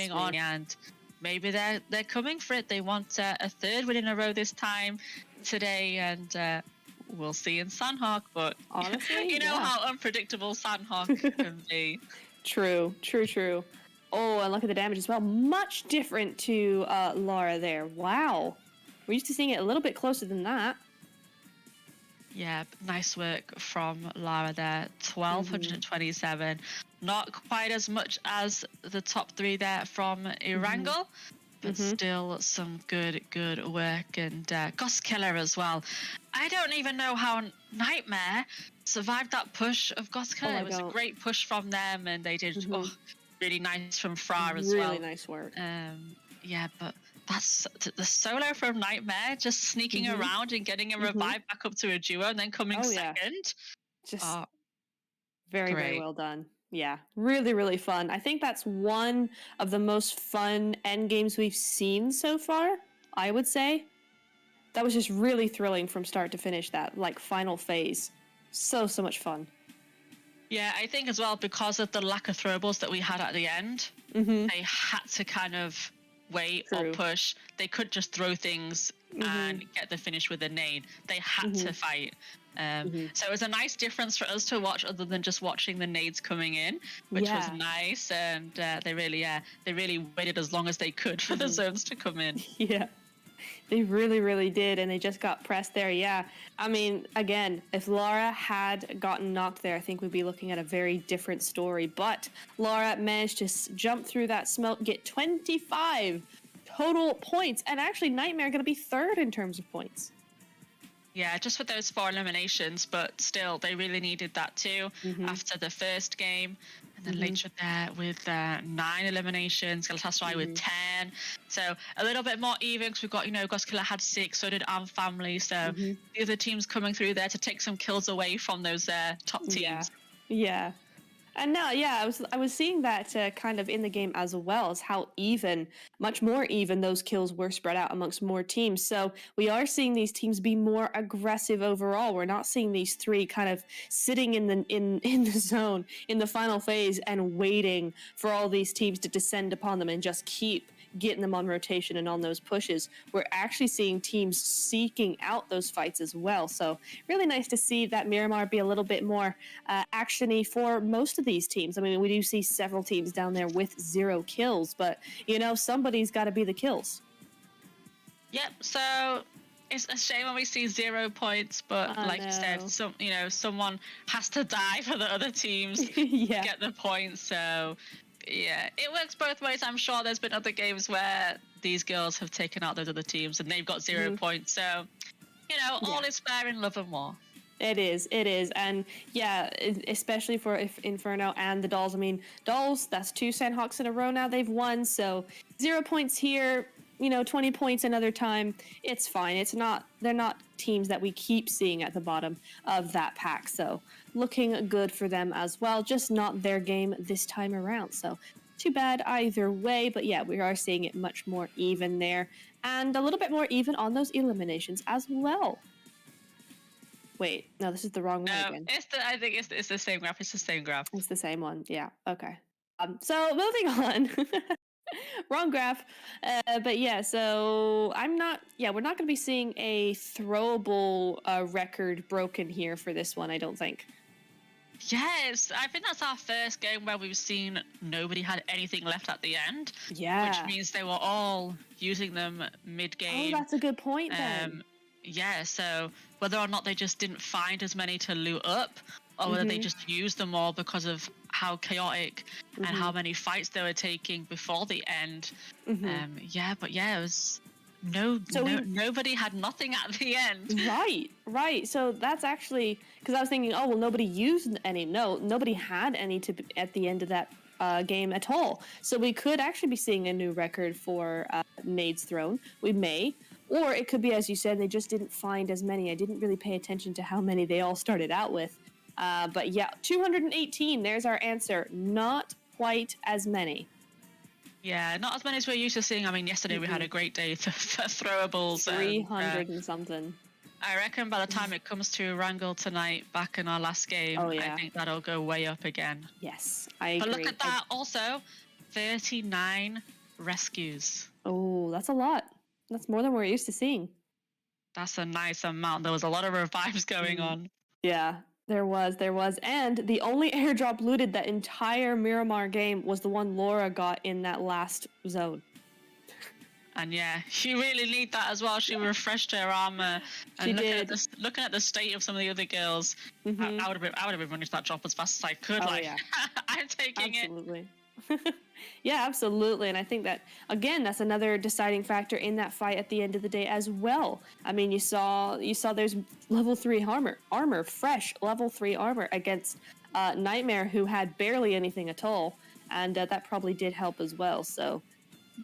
hang on, and maybe they're coming for it. They want a third win in a row this time today, and we'll see in Sandhawk. But honestly, you know how unpredictable Sandhawk can be. True. Oh, and look at the damage as well. Much different to Lara there. Wow. We're used to seeing it a little bit closer than that. Yeah, nice work from Lara there. 1,227. Not quite as much as the top 3 there from Erangel, but still some good work. And Ghost Killer as well. I don't even know how Nightmare survived that push of Ghost Killer. It was a great push from them, and they did really nice from Fra as well. Really nice work. Yeah, but that's the solo from Nightmare, just sneaking around and getting a revive back up to a duo and then coming second. Just very well done. Yeah, really fun. I think that's one of the most fun end games we've seen so far, I would say. That was just really thrilling from start to finish, that like final phase. So much fun. Yeah, I think as well, because of the lack of throwables that we had at the end, they had to kind of wait or push. They could just throw things and get the finish with a nade. They had to fight. So it was a nice difference for us to watch, other than just watching the nades coming in, which was nice. And they really waited as long as they could for the zones to come in. Yeah. They really did, and they just got pressed there. Yeah, I mean, again, if Lara had gotten knocked there, I think we'd be looking at a very different story. But Lara managed to jump through that smoke, get 25 total points, and actually Nightmare going to be third in terms of points. Yeah, just with those 4 eliminations, but still, they really needed that too after the first game. And then later there with 9 eliminations, Galatasaray with 10. So a little bit more even, because we've got, Ghost Killer had 6, so did Arm Family. So the other teams coming through there to take some kills away from those top teams. Yeah. And now, I was seeing that kind of in the game as well, as how much more even those kills were spread out amongst more teams. So we are seeing these teams be more aggressive overall. We're not seeing these 3 kind of sitting in the zone in the final phase and waiting for all these teams to descend upon them and just keep getting them on rotation and on those pushes. We're actually seeing teams seeking out those fights as well. So really nice to see that Miramar be a little bit more action-y for most of these teams. I mean, we do see several teams down there with 0 kills, but somebody's got to be the kills. Yep. So it's a shame when we see 0 points, but like you said, someone has to die for the other teams to get the points. So yeah, it works both ways. I'm sure there's been other games where these girls have taken out those other teams and they've got 0 points. So, all is fair in love and war. It is. And yeah, especially for Inferno and the Dolls. I mean, Dolls, that's 2 Sandhawks in a row now they've won. So 0 points here, 20 points another time. It's fine. They're not teams that we keep seeing at the bottom of that pack. So looking good for them as well. Just not their game this time around. So too bad either way. But yeah, we are seeing it much more even there. And a little bit more even on those eliminations as well. Wait, no, this is the wrong one again. I think it's the same graph. It's the same graph. It's the same one. Yeah. Okay. So moving on. Wrong graph. But yeah, so we're not going to be seeing a throwable record broken here for this one, I don't think. Yes, I think that's our first game where we've seen nobody had anything left at the end. Yeah. Which means they were all using them mid-game. Oh, that's a good point then. Yeah, so whether or not they just didn't find as many to loot up, or whether they just used them all because of how chaotic and how many fights they were taking before the end. It was nobody had nothing at the end. Right. So that's actually, because I was thinking, oh well, nobody used any. No, nobody had any at the end of that game at all. So we could actually be seeing a new record for nades thrown. We may. Or it could be, as you said, they just didn't find as many. I didn't really pay attention to how many they all started out with. But yeah, 218, there's our answer. Not quite as many. Yeah, not as many as we're used to seeing. I mean, yesterday we had a great day for throwables. 300 and something. I reckon by the time it comes to Wrangle tonight, back in our last game, I think that'll go way up again. Yes, I agree. But look at that also. 39 rescues. Oh, that's a lot. That's more than we're used to seeing. That's a nice amount. There was a lot of revives going on. Yeah, there was. And the only airdrop looted that entire Miramar game was the one Laura got in that last zone. And yeah, you really need that as well. She refreshed her armor. And She did. Looking at the state of some of the other girls, I would have been running to that drop as fast as I could. Oh, like, yeah. I'm taking Absolutely. Yeah, absolutely. And I think that, again, that's another deciding factor in that fight at the end of the day as well. I mean, you saw there's level 3 armor, fresh level 3 armor against Nightmare, who had barely anything at all. And that probably did help as well. So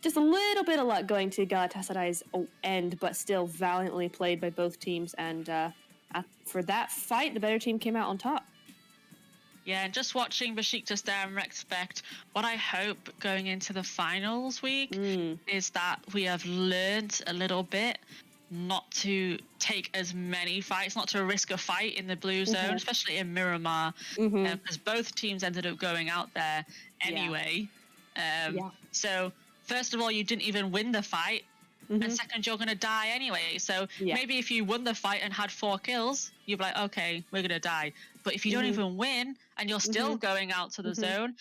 just a little bit of luck going to Galatasaray's end, but still valiantly played by both teams. And for that fight, the better team came out on top. Yeah, and just watching Besiktas there and Respect, what I hope going into the finals week is that we have learned a little bit not to take as many fights, not to risk a fight in the blue zone, especially in Miramar, because both teams ended up going out there anyway. So first of all, you didn't even win the fight, and second, you're going to die anyway. So maybe if you won the fight and had 4 kills, you'd be like, okay, we're going to die. But if you don't even win and you're still going out to the zone,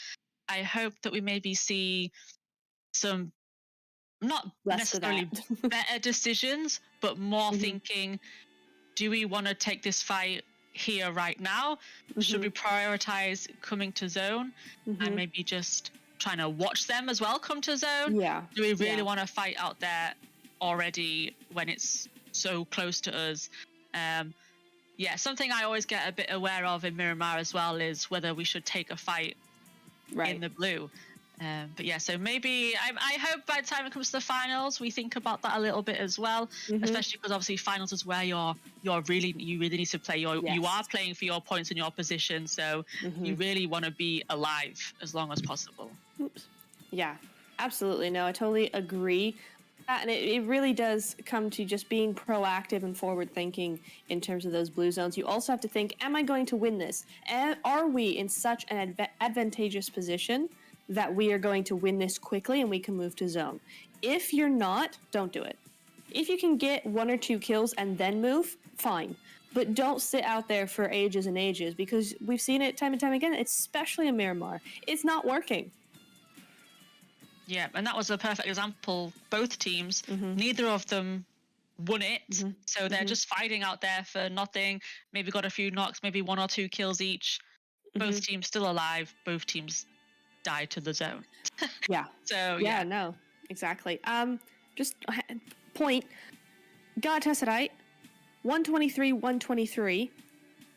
I hope that we maybe see some, not necessarily better decisions, but more thinking, do we want to take this fight here right now? Should we prioritize coming to zone and maybe just trying to watch them as well come to zone? Do we really want to fight out there already when it's so close to us? Something I always get a bit aware of in Miramar as well is whether we should take a fight in the blue. So maybe I hope by the time it comes to the finals, we think about that a little bit as well, especially because obviously finals is where you really need to play. You are playing for your points and your position, so you really want to be alive as long as possible. Yeah, absolutely. No, I totally agree. And it really does come to just being proactive and forward thinking in terms of those blue zones. You also have to think, am I going to win this? Are we in such an advantageous position that we are going to win this quickly and we can move to zone? If you're not, don't do it. If you can get 1 or 2 kills and then move, fine. But don't sit out there for ages and ages, because we've seen it time and time again, especially in Miramar. It's not working. Yeah, and that was a perfect example. Both teams, neither of them won it. So they're just fighting out there for nothing. Maybe got a few knocks, maybe 1 or 2 kills each. Both teams still alive. Both teams died to the zone. No, exactly. Just point. Galatasaray, 123-123,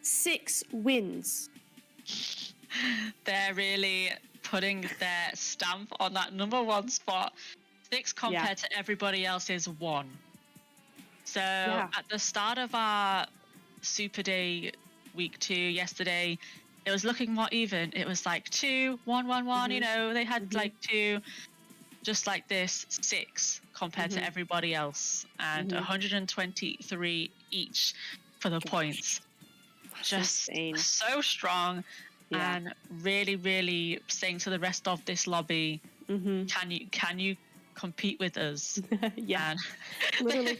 6 wins. They're really putting their stamp on that number 1 spot. 6 compared to everybody else's 1. So at the start of our Super Day week 2 yesterday, it was looking more even. It was like 2, 1, 1, 1. You know, they had like 2, just like this, 6 compared to everybody else, and 123 each for the points. Just insane. So strong. And really, really saying to the rest of this lobby, can you compete with us? Literally,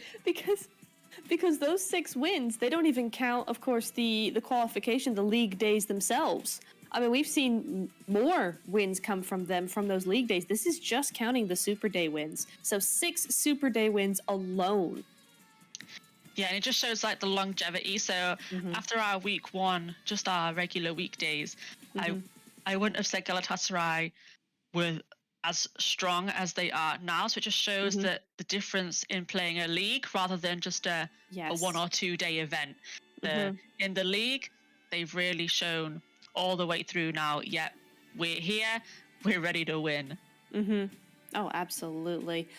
because those 6 wins, they don't even count, of course, the qualification, the league days themselves. I mean, we've seen more wins come from them from those league days. This is just counting the Super Day wins. So 6 Super Day wins alone. Yeah, and it just shows like the longevity. So after our week 1, just our regular weekdays, I wouldn't have said Galatasaray were as strong as they are now. So it just shows that the difference in playing a league rather than just a 1 or 2 day event. In the league, they've really shown all the way through now. Yeah, we're here, we're ready to win. Oh, absolutely.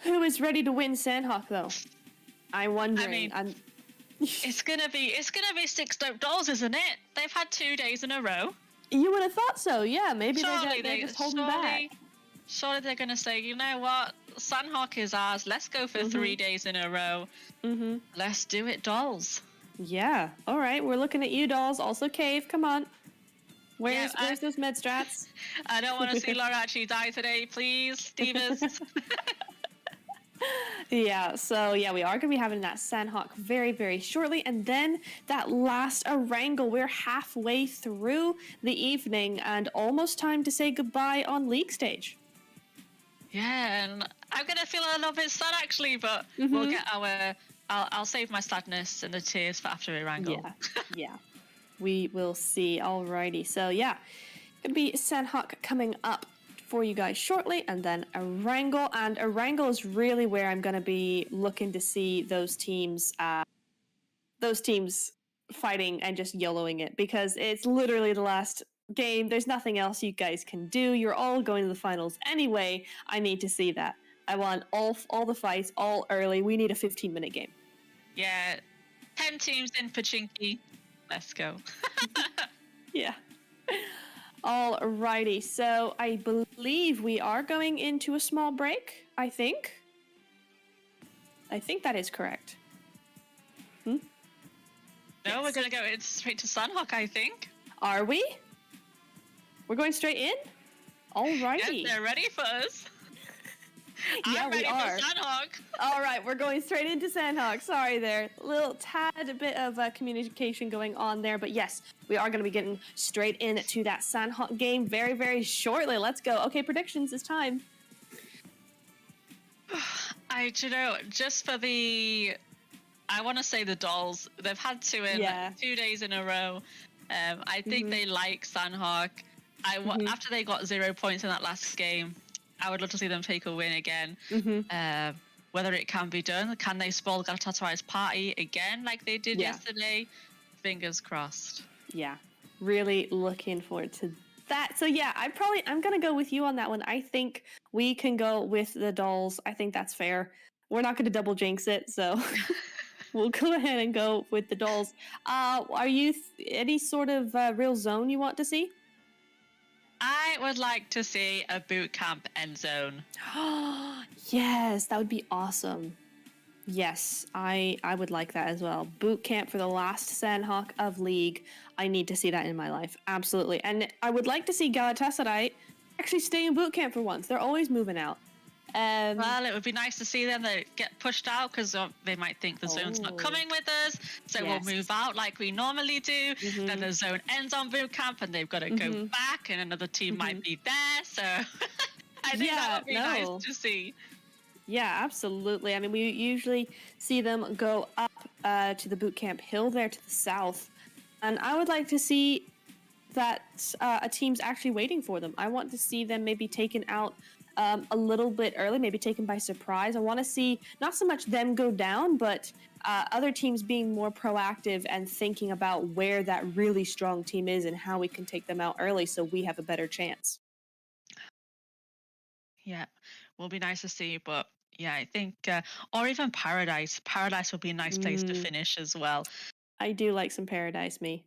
Who is ready to win Sandhawk though? I'm wondering. I mean, it's gonna be 6 dope dolls, isn't it? They've had 2 days in a row. You would have thought so, yeah. Maybe they're just holding back. Surely they're gonna say, you know what, Sandhawk is ours. Let's go for 3 days in a row. Let's do it, dolls. Yeah. All right. We're looking at you, dolls. Also, Cave. Come on. Where's those med strats? I don't want to see Laura actually die today, please, Divas. Yeah, so yeah, we are going to be having that Sandhawk very, very shortly. And then that last Erangel. We're halfway through the evening and almost time to say goodbye on League stage. Yeah, and I'm going to feel a little bit sad actually, but we'll get our... I'll save my sadness and the tears for after Erangel. Yeah. We will see. Alrighty. So yeah, going to be Sandhawk coming up for you guys shortly, and then Erangel. And Erangel is really where I'm going to be looking to see those teams fighting and just YOLOing it, because it's literally the last game. There's nothing else you guys can do. You're all going to the finals anyway. I need to see that. I want all the fights, all early. We need a 15-minute game. Yeah, 10 teams in Pachinki. Let's go. Yeah. Alrighty, so I believe we are going into a small break, I think. I think that is correct. No, yes. We're going to go straight to Sandhawk, I think. Are we? We're going straight in? Alrighty. Yes, they're ready for us. Yeah, I'm ready we are. For Sandhawk. All right, we're going straight into Sandhawk. Sorry there. A little tad bit of communication going on there. But yes, we are going to be getting straight into that Sandhawk game very, very shortly. Let's go. Okay, predictions. It's time. Just for the... I want to say the Dolls. They've had 2 days in a row. I think they like Sandhawk. After they got 0 points in that last game, I would love to see them take a win again. Whether it can be done, can they spoil Galatasaray's party again like they did yesterday? Fingers crossed. Yeah, really looking forward to that. So yeah, I'm gonna go with you on that one. I think we can go with the Dolls. I think that's fair. We're not gonna double jinx it, so we'll go ahead and go with the Dolls. Are you any sort of real zone you want to see? I would like to see a boot camp end zone. Yes, that would be awesome. Yes, I would like that as well. Boot camp for the last Sandhawk of League. I need to see that in my life. Absolutely. And I would like to see Galatasaray actually stay in boot camp for once. They're always moving out. Well, it would be nice to see them get pushed out, because they might think the zone's not coming with us, so we'll move out like we normally do. Then the zone ends on boot camp and they've got to go back, and another team might be there, so I think that would be nice to see. Yeah, absolutely. I mean, we usually see them go up to the boot camp hill there to the south, and I would like to see that a team's actually waiting for them. I want to see them maybe taken out a little bit early, maybe taken by surprise. I want to see not so much them go down, but other teams being more proactive and thinking about where that really strong team is and how we can take them out early so we have a better chance. Yeah, will be nice to see, but yeah, I think, or even Paradise. Paradise would be a nice place to finish as well. I do like some Paradise, me.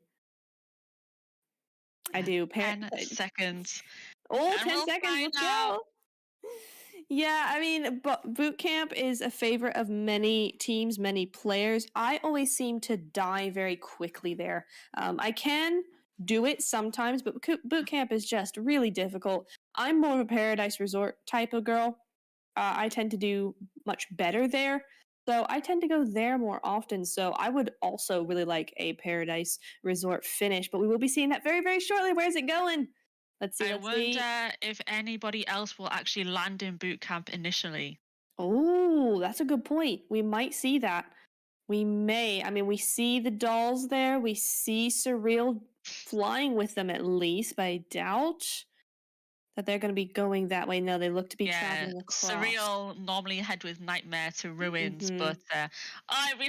I do. 10 seconds. Oh, 10 seconds. Let's go. Yeah, I mean, boot camp is a favorite of many teams, many players. I always seem to die very quickly there. I can do it sometimes, but boot camp is just really difficult. I'm more of a Paradise Resort type of girl. I tend to do much better there. So I tend to go there more often. So I would also really like a Paradise Resort finish, but we will be seeing that very, very shortly. Where's it going? Let's see. I wonder if anybody else will actually land in boot camp initially. Oh, that's a good point. We might see that. We may. I mean, we see the Dolls there. We see Surreal flying with them at least, but I doubt that they're going to be going that way. No, they look to be traveling across. Surreal normally head with Nightmare to Ruins, but it'd be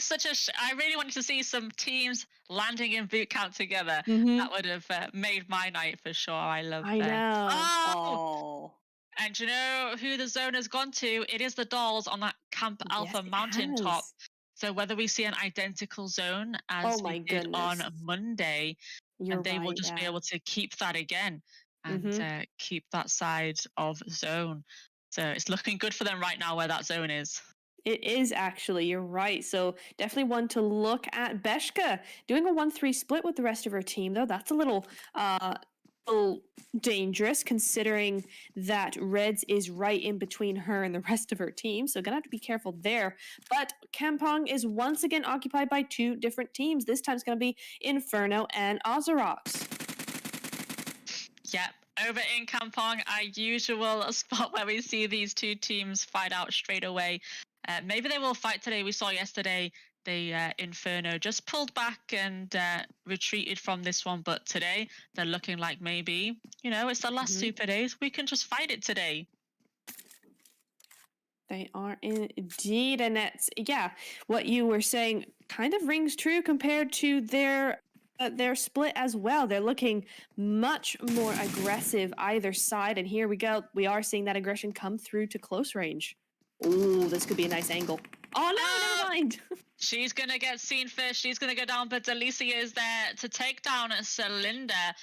I really wanted to see some teams landing in boot camp together. That would have made my night for sure. I know. Oh. And do you know who the zone has gone to? It is the Dolls on that Camp Alpha mountaintop. So whether we see an identical zone as we did on Monday, and they will just be able to keep that again. And keep that side of zone. So it's looking good for them right now where that zone is. It is actually, you're right. So definitely one to look at. Beshka doing a 1-3 split with the rest of her team, though. That's a little dangerous considering that Reds is right in between her and the rest of her team. So gonna have to be careful there. But Kampong is once again occupied by two different teams. This time it's gonna be Inferno and Azerox. Yep. Over in Kampong, our usual spot where we see these two teams fight out straight away. Maybe they will fight today. We saw yesterday the Inferno just pulled back and retreated from this one, but today they're looking like maybe, it's the last Super Days. We can just fight it today. They are indeed, and that's what you were saying kind of rings true compared to their split as well. They're looking much more aggressive either side, and here we go. We are seeing that aggression come through to close range. Oh, this could be a nice angle. Oh no, never mind. She's gonna get seen first. She's gonna go down, but Delicia is there to take down Celinda.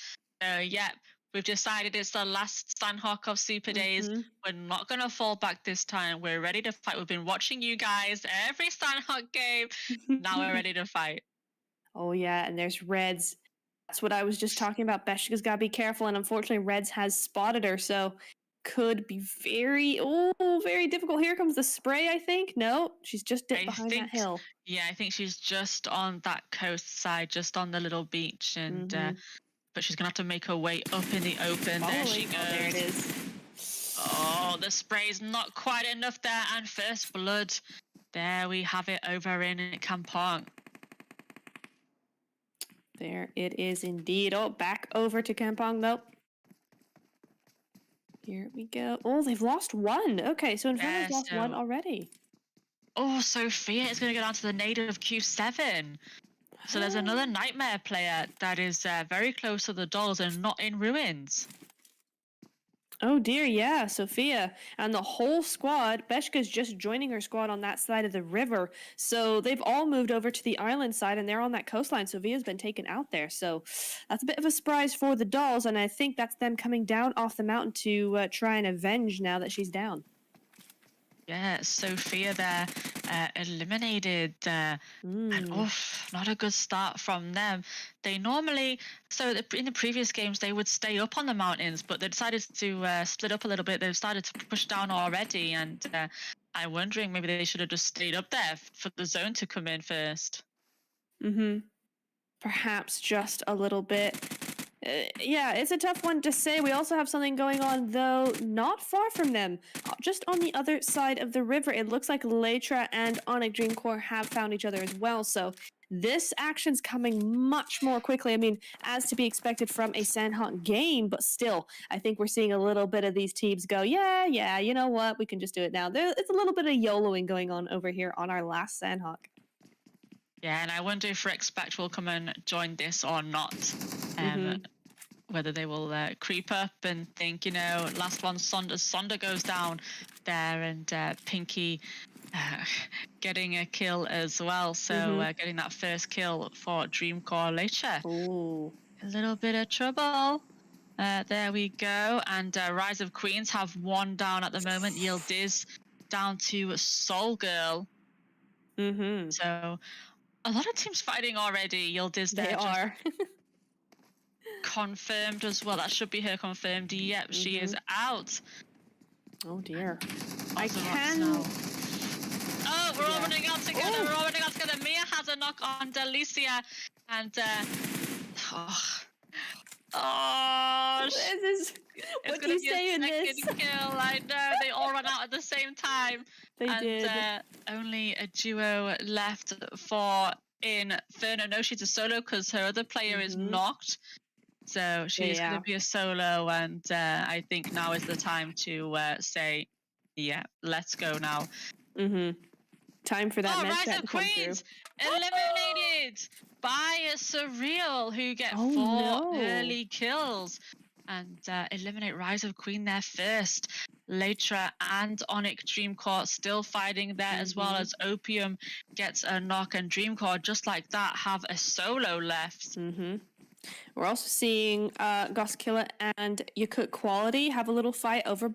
We've decided it's the last Sandhawk of Super Days. We're not gonna fall back this time. We're ready to fight. We've been watching you guys every Sandhawk game. Now we're ready to fight. Oh yeah, and there's Reds. That's what I was just talking about. Beshka's got to be careful, and unfortunately, Reds has spotted her, so could be very difficult. Here comes the spray, I think. No, she's just dipped behind that hill. Yeah, I think she's just on that coast side, just on the little beach, and but she's gonna have to make her way up in the open. There she goes. Oh, there it is. Oh, the spray's not quite enough there, and first blood. There we have it over in Kampong. There it is indeed. Oh, back over to Kampong though. Here we go. Oh, they've lost one. Okay, so Inferno's lost one already. Oh, Sophia is going to go down to the native Q7. So there's another Nightmare player that is very close to the dolls and not in ruins. Oh dear, yeah, Sophia. And the whole squad, Beshka's just joining her squad on that side of the river. So they've all moved over to the island side and they're on that coastline. Sophia's been taken out there. So that's a bit of a surprise for the dolls. And I think that's them coming down off the mountain to try and avenge now that she's down. Yeah, Sophia there eliminated and not a good start from them. They normally, in the previous games, they would stay up on the mountains, but they decided to split up a little bit. They've started to push down already, and I'm wondering maybe they should have just stayed up there for the zone to come in first. Perhaps just a little bit. Yeah, it's a tough one to say. We also have something going on, though, not far from them. Just on the other side of the river, it looks like Leitra and Onyx Dreamcore have found each other as well. So this action's coming much more quickly. I mean, as to be expected from a Sandhawk game, but still, I think we're seeing a little bit of these teams go, yeah, you know what? We can just do it now. It's a little bit of YOLOing going on over here on our last Sandhawk. Yeah, and I wonder if Rexpect will come and join this or not. Whether they will creep up and think, last one, Sonda goes down there, and Pinky getting a kill as well. So getting that first kill for Dreamcore later. Ooh. A little bit of trouble. There we go. And Rise of Queens have one down at the moment. Yildiz down to Soul Girl. So a lot of teams fighting already. Yildiz there. They are. Confirmed as well. That should be her confirmed. Yep, she is out. Oh dear. I can. Oh, we're all running out together. We're all running out together. Mia has a knock on Delicia, and this is what do you say in this? Kill. I know they all ran out at the same time. They did. Only a duo left for Inferno. No, she's a solo because her other player is knocked. So she's going to be a solo, and I think now is the time to say, let's go now. Time for that Rise of Queens eliminated by a Surreal, who get 4 early kills and eliminate Rise of Queen there first. Leitra and Onyx Dreamcore still fighting there as well, as Opium gets a knock, and Dreamcore just like that have a solo left. We're also seeing Goskilla and Yakut Quality have a little fight over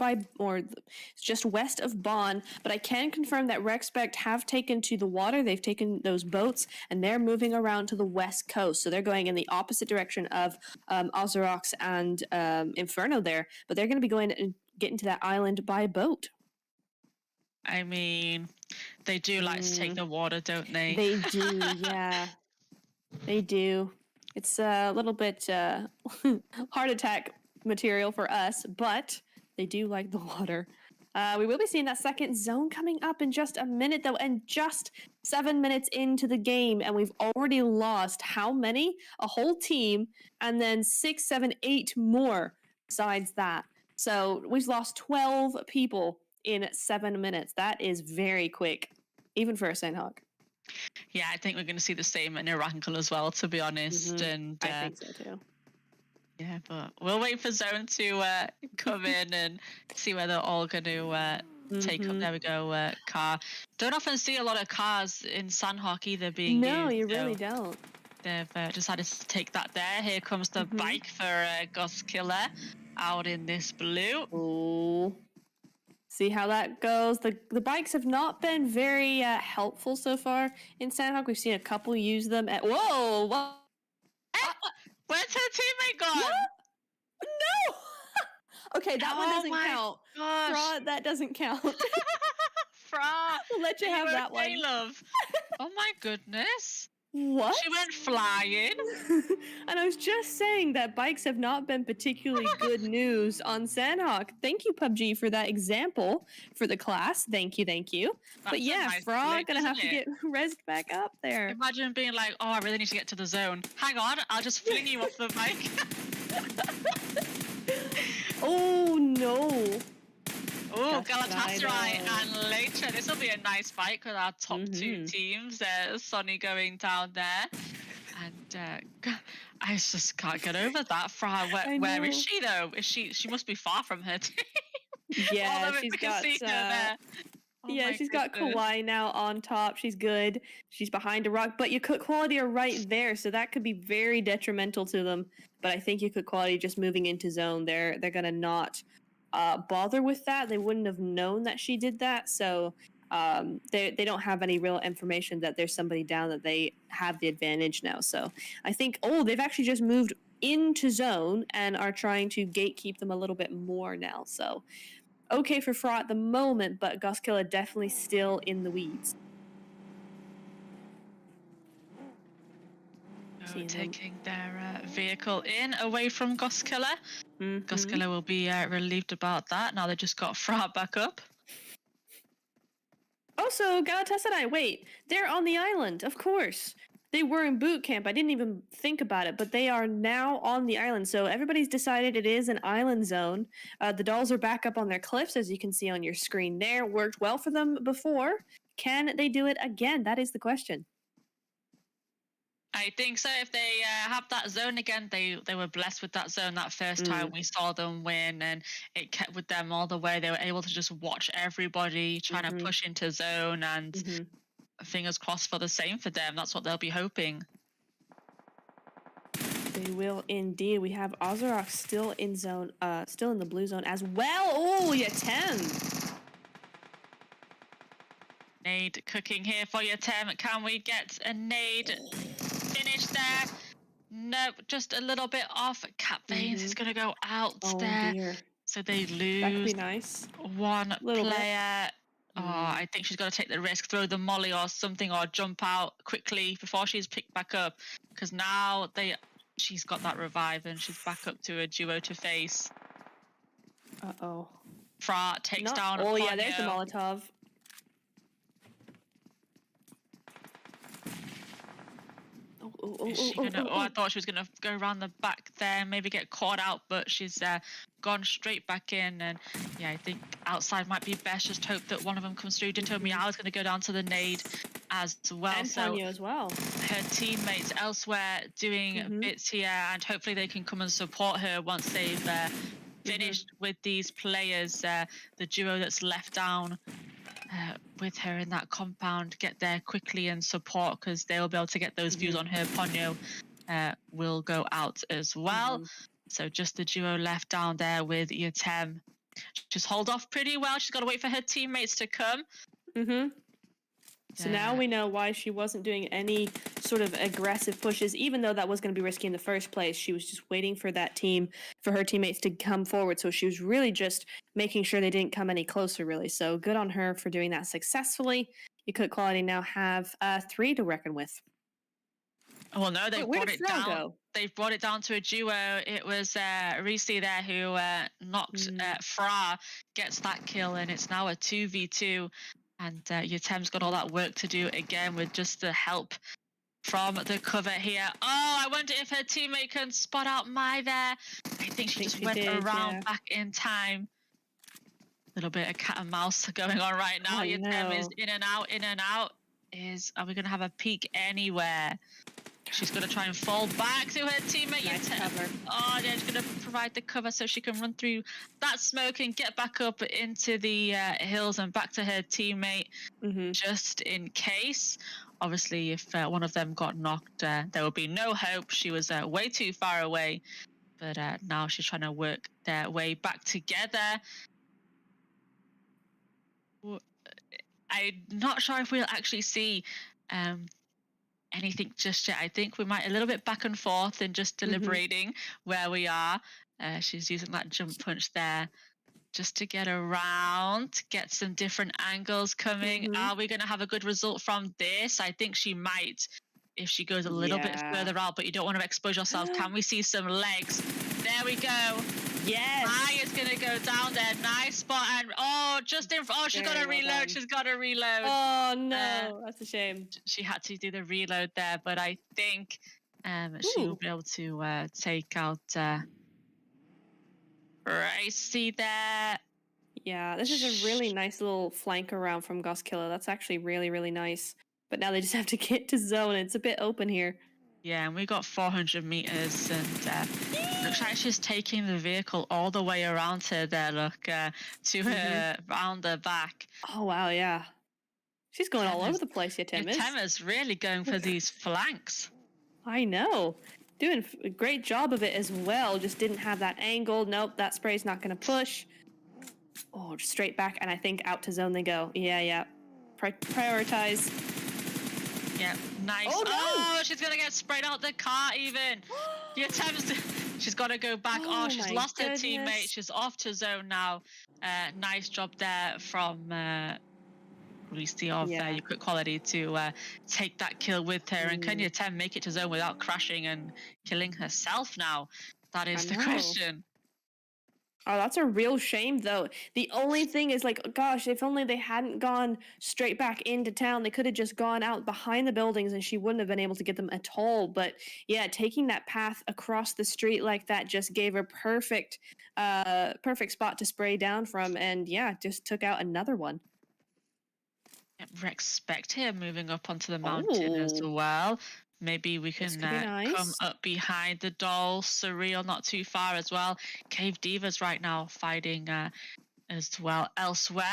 just west of Bonn. But I can confirm that Rexpect have taken to the water. They've taken those boats and they're moving around to the west coast. So they're going in the opposite direction of Ozorox and Inferno there. But they're going to be going and getting to that island by boat. I mean, they do like to take the water, don't they? They do, yeah. They do. It's a little bit heart attack material for us, but they do like the water. We will be seeing that second zone coming up in just a minute, though, and just 7 minutes into the game, and we've already lost how many? A whole team, and then 6, 7, 8 more besides that. So we've lost 12 people in 7 minutes. That is very quick, even for a Sandhawk. Yeah, I think we're going to see the same in Oracle as well, to be honest. And I think so too. Yeah, but we'll wait for Zone to come in and see where they're all going to take up. There we go, car. Don't often see a lot of cars in Sandhawk either being used. No, you really don't. They've decided to take that there. Here comes the bike for Goskilla out in this blue. Ooh. See how that goes. The bikes have not been very helpful so far in Sandhawk. We've seen a couple use them at... Whoa! What? Where's her teammate gone? What? No! Okay, that one doesn't count. Fraud, that doesn't count. Fraud. We'll let you have that one. Love. Oh my goodness. What? She went flying. And I was just saying that bikes have not been particularly good news on Sandhawk. Thank you, PUBG, for that example for the class. Thank you, thank you. But yeah, nice Frog gonna have to get rezzed back up there. Imagine being like, oh, I really need to get to the zone. Hang on, I'll just fling you off the bike. Oh no. Oh, Galatasaray and later. This will be a nice fight with our top two teams. Sonny going down there. And I just can't get over that. Fra, where is she though? Is she must be far from her team. Yeah, she's got she's got Kawhi now on top. She's good. She's behind a rock, but Yakut Quality are right there, so that could be very detrimental to them. But I think Yakut Quality just moving into zone, they're gonna not bother with that. They wouldn't have known that she did that, so they don't have any real information that there's somebody down, that they have the advantage now. So I think they've actually just moved into zone and are trying to gatekeep them a little bit more now. So okay for Fra at the moment, but Goskilla definitely still in the weeds. Taking their vehicle in away from Goskilla. Goskilla will be relieved about that. Now they just got Fra back up. Also, Galatasaray, wait, they're on the island, of course. They were in boot camp. I didn't even think about it, but they are now on the island. So everybody's decided it is an island zone. The dolls are back up on their cliffs, as you can see on your screen there. Worked well for them before. Can they do it again? That is the question. I think so. If they have that zone again, they were blessed with that zone that first time we saw them win, and it kept with them all the way. They were able to just watch everybody trying to push into zone, and fingers crossed for the same for them. That's what they'll be hoping. They will indeed. We have Ozorox still in zone, still in the blue zone as well. Oh, yeah, 10. Nade cooking here for you, Tem. Can we get a nade finish there? No, just a little bit off. Cat Veins is going to go out there. Dear. So they lose. That could be nice. One player. Oh, I think she's got to take the risk, throw the molly or something, or jump out quickly before she's picked back up. Because now she's got that revive and she's back up to a duo to face. Uh-oh. Fra takes down a Oh, yeah, there's the Molotov. I thought she was gonna go around the back there, maybe get caught out, but she's gone straight back in. And yeah, I think outside might be best. Just hope that one of them comes through. Ditto Meow is going to go down to the nade as well. And Tanya as well. Her teammates elsewhere doing bits here, and hopefully they can come and support her once they've finished with these players. The duo that's left down with her in that compound, get there quickly and support, because they'll be able to get those views on her Ponyo will go out as well. So just the duo left down there with Yatem. Just hold off pretty well. She's got to wait for her teammates to come. So now we know why she wasn't doing any sort of aggressive pushes, even though that was going to be risky in the first place. She was just waiting for that team, for her teammates to come forward. So she was really just making sure they didn't come any closer, really. So good on her for doing that successfully. Equipped Quality now have 3 to reckon with. Well, no, they've brought it down. Go? They've brought it down to a duo. It was Reese there who knocked Fra, gets that kill, and it's now a 2v2. And Yatem's got all that work to do again with just the help from the cover here. Oh, I wonder if her teammate can spot out Mai there. I think she just went around back in time. A little bit of cat and mouse going on right now. Yatem is in and out, in and out. Are we going to have a peek anywhere? She's going to try and fall back to her teammate. Nice cover. Oh, yeah, she's going to provide the cover so she can run through that smoke and get back up into the hills and back to her teammate just in case. Obviously, if one of them got knocked, there would be no hope. She was way too far away. But now she's trying to work their way back together. I'm not sure if we'll actually see anything just yet. I think we might a little bit back and forth and just deliberating where we are. She's using that jump punch there just to get around, get some different angles coming. Are we going to have a good result from this? I think she might if she goes a little bit further out, but you don't want to expose yourself. Can we see some legs? There we go. Yes. Mai is going to go down there. Nice spot. And just in front. Oh, she's got to reload. She's got to reload. Oh, no. That's a shame. She had to do the reload there, but I think she will be able to take out Ricey there. Yeah, this is a really nice little flank around from Goskiller. That's actually really, really nice. But now they just have to get to zone. It's a bit open here. Yeah, and we got 400 meters, and looks like she's taking the vehicle all the way around her there. Look, to her round the back. Oh wow, yeah. She's going all over the place. Yatem's really going for these flanks. I know, doing a great job of it as well. Just didn't have that angle. Nope, that spray's not going to push. Oh, just straight back, and I think out to zone they go. Yeah. Prioritize. Yeah, nice. Oh, no. Oh, she's going to get sprayed out the car even. She's got to go back. Oh, she's lost her teammate. She's off to zone now. Nice job there from Reese of Equipped Quality to take that kill with her. And can Yatem make it to zone without crashing and killing herself now? That is the question. Oh, that's a real shame, though. The only thing is, like, gosh, if only they hadn't gone straight back into town, they could have just gone out behind the buildings and she wouldn't have been able to get them at all. But yeah, taking that path across the street like that just gave her perfect spot to spray down from. And yeah, just took out another one. Respect here moving up onto the mountain as well. Maybe we can come up behind the doll. Surreal, not too far as well. Cave Divas right now fighting as well elsewhere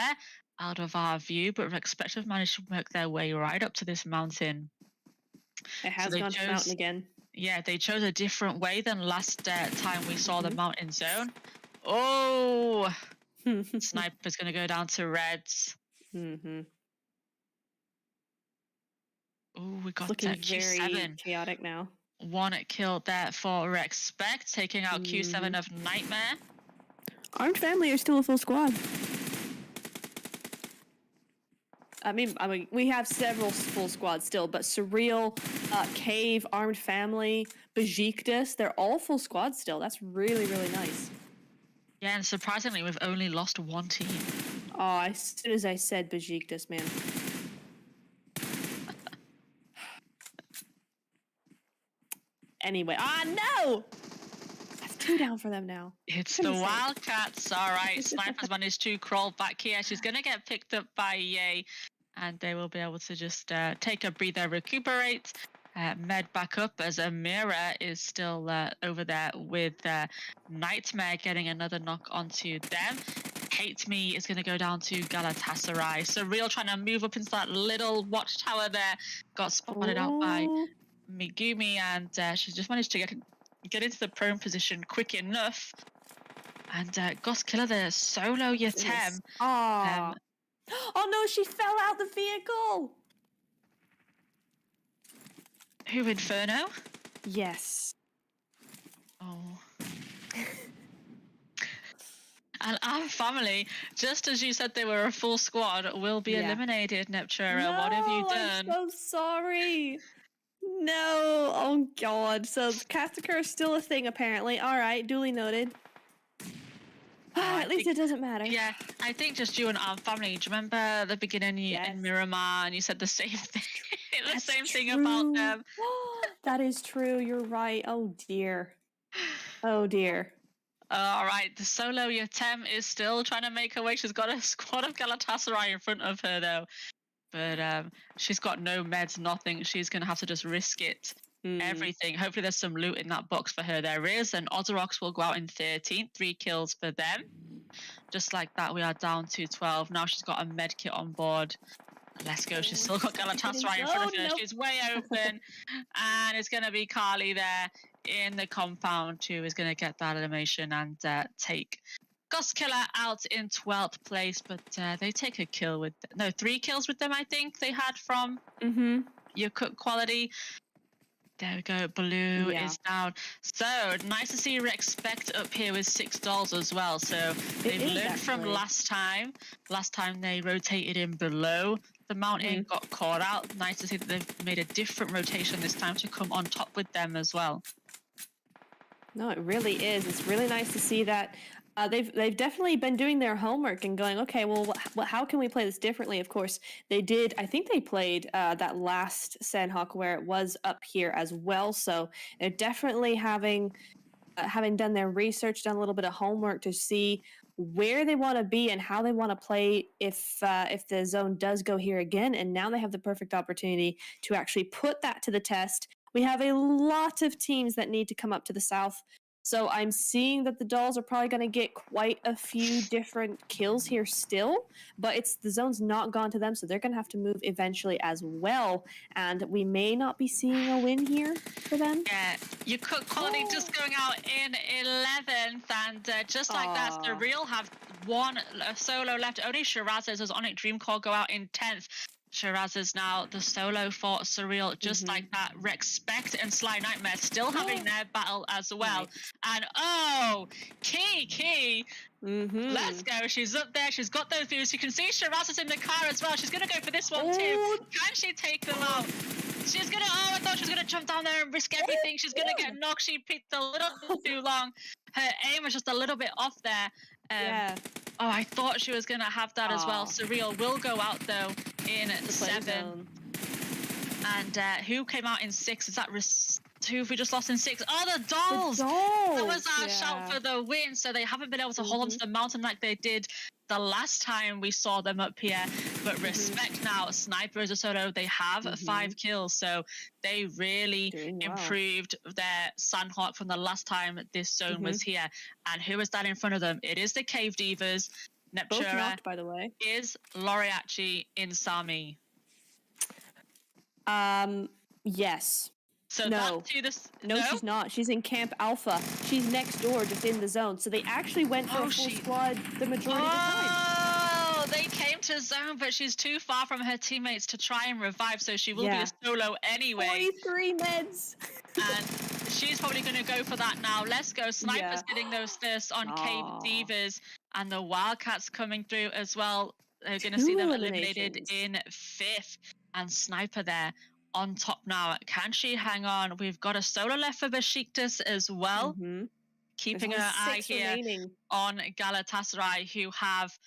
out of our view, but Respect have managed to work their way right up to this mountain. It has gone to the mountain again. Yeah, they chose a different way than last time we saw the mountain zone. Oh! Sniper's going to go down to Reds. Oh, we got looking Q7. Very chaotic now. One kill there for Respect, taking out Q7 of Nightmare. Armed Family are still a full squad. I mean, we have several full squads still, but Surreal, Cave, Armed Family, Bajikdus, they're all full squads still. That's really, really nice. Yeah, and surprisingly, we've only lost one team. Oh, as soon as I said Bajikdus, man. Anyway, no! That's 2 down for them now. It's the Wildcats. All right, Sniper's managed to crawl back here. She's going to get picked up by EA, and they will be able to just take a breather, recuperate, med back up as Amira is still over there with Nightmare getting another knock onto them. Hate Me is going to go down to Galatasaray. Surreal trying to move up into that little watchtower there. Got spotted out by Megumi, and she just managed to get into the prone position quick enough. And Ghost Killer there, solo Yatem. Oh no, she fell out the vehicle. Who, Inferno? Yes. Oh. And our family, just as you said they were a full squad, will be eliminated, Neptura. No, What have you done? I'm so sorry. No. Oh, God. So Katakura is still a thing, apparently. All right. Duly noted. At least it doesn't matter. Yeah, I think just you and our family. Do you remember the beginning in Miramar and you said the same thing? The same thing about them. That is true. You're right. Oh, dear. Oh, dear. All right, the solo Yatem is still trying to make her way. She's got a squad of Galatasaray in front of her, though. But she's got no meds, nothing. She's going to have to just risk it. Everything. Hopefully there's some loot in that box for her. There is. And Ozorox will go out in 13th. 3 kills for them. Just like that, we are down to 12. Now she's got a med kit on board. Let's go. She's still got Galatasaray in front of her. She's way open. And it's going to be Carly there in the compound who is going to get that animation and take Ghost Killer out in 12th place. But they take a kill with... No, 3 kills with them, I think they had from your cook quality. There we go. Blue is down. So nice to see Respect up here with $6 as well. So they've learned from last time. Last time they rotated in below the mountain, got caught out. Nice to see that they've made a different rotation this time to come on top with them as well. No, it really is. It's really nice to see that. They've definitely been doing their homework and going, okay, well, how can we play this differently? Of course, they did. I think they played that last Sandhawk where it was up here as well. So they're definitely having done their research, done a little bit of homework to see where they want to be and how they want to play if the zone does go here again. And now they have the perfect opportunity to actually put that to the test. We have a lot of teams that need to come up to the south. So I'm seeing that the dolls are probably going to get quite a few different kills here still, but the zone's not gone to them, so they're going to have to move eventually as well, and we may not be seeing a win here for them. Yeah, your cook quality just going out in 11th, and just like that, the Real have one solo left. Only Shiraz's Onic Dreamcore go out in 10th. Shiraz is now the solo for Surreal, just like that. Respect and Sly Nightmare still having their battle as well. And Key. Let's go. She's up there. She's got those views. You can see Shiraz is in the car as well. She's going to go for this one too. Can she take them out? She's going to, I thought she was going to jump down there and risk everything. She's going to get knocked. She picked a little too long. Her aim was just a little bit off there. Oh, I thought she was going to have that as well. Surreal will go out, though, in 7. And who came out in 6? Is that who have we just lost in 6? Oh, the dolls! That was our shout for the win. So they haven't been able to hold onto the mountain like they did the last time we saw them up here. But Respect now, Sniper is a solo. They have 5 kills. So they really improved their Sandhawk from the last time this zone was here. And who is that in front of them? It is the Cave Divas. Both knocked, by the way. Is Loriachi in Sami? Yes. So no, she's not. She's in Camp Alpha. She's next door, just in the zone. So they actually went for a full squad the majority of the time. Oh, they came to zone, but she's too far from her teammates to try and revive, so she will be a solo anyway. 43 meds. And she's probably going to go for that now. Let's go. Sniper's getting those thirsts on Cave Divas, and the Wildcats coming through as well. They're going to see them eliminated in 5th. And Sniper there on top now. Can she hang on? We've got a solo left for Besiktas as well. Keeping her eye here on Galatasaray, who have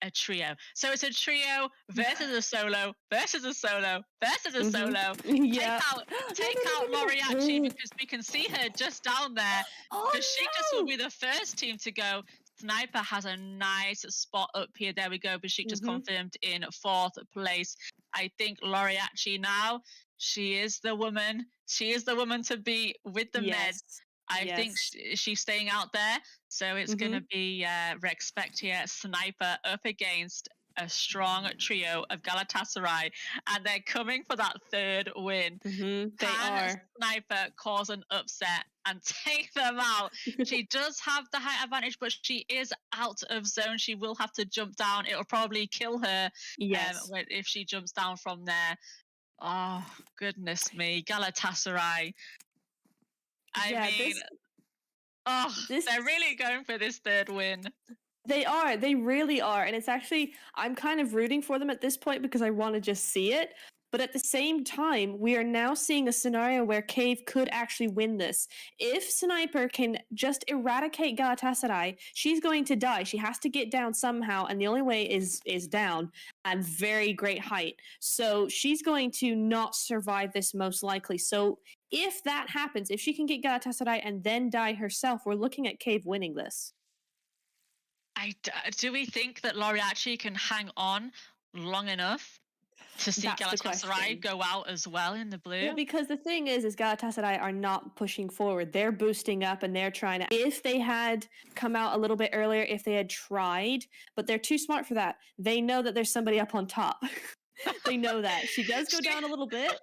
a trio. So it's a trio versus a solo, versus a solo, versus a solo. Take out Moriarty because we can see her just down there. Besiktas will be the first team to go. Sniper has a nice spot up here. There we go. Besiktas confirmed in 4th place. I think Loriachi now, she is the woman. She is the woman to be with the meds. I think she's staying out there. So it's going to be Respect here. Sniper up against a strong trio of Galatasaray, and they're coming for that third win. They Can are. Sniper cause an upset and take them out? She does have the height advantage, but she is out of zone. She will have to jump down. It'll probably kill her Yes. if she jumps down from there. Oh, goodness me. Galatasaray. I mean, this they're really going for this third win. They really are. And it's actually, I'm kind of rooting for them at this point because I want to just see it. But at the same time, we are now seeing a scenario where Cave could actually win this. If Sniper can just eradicate Galatasaray, she's going to die. She has to get down somehow, and the only way is down and very great height. So she's going to not survive this most likely. So if that happens, if she can get Galatasaray and then die herself, we're looking at Cave winning this. Do we think that Lauriachi can hang on long enough to see Galatasaray go out as well in the blue? Well, because the thing is Galatasaray are not pushing forward. They're boosting up and they're trying to. If they had come out a little bit earlier, if they had tried, but they're too smart for that. They know that there's somebody up on top. They know that. She does go down a little bit.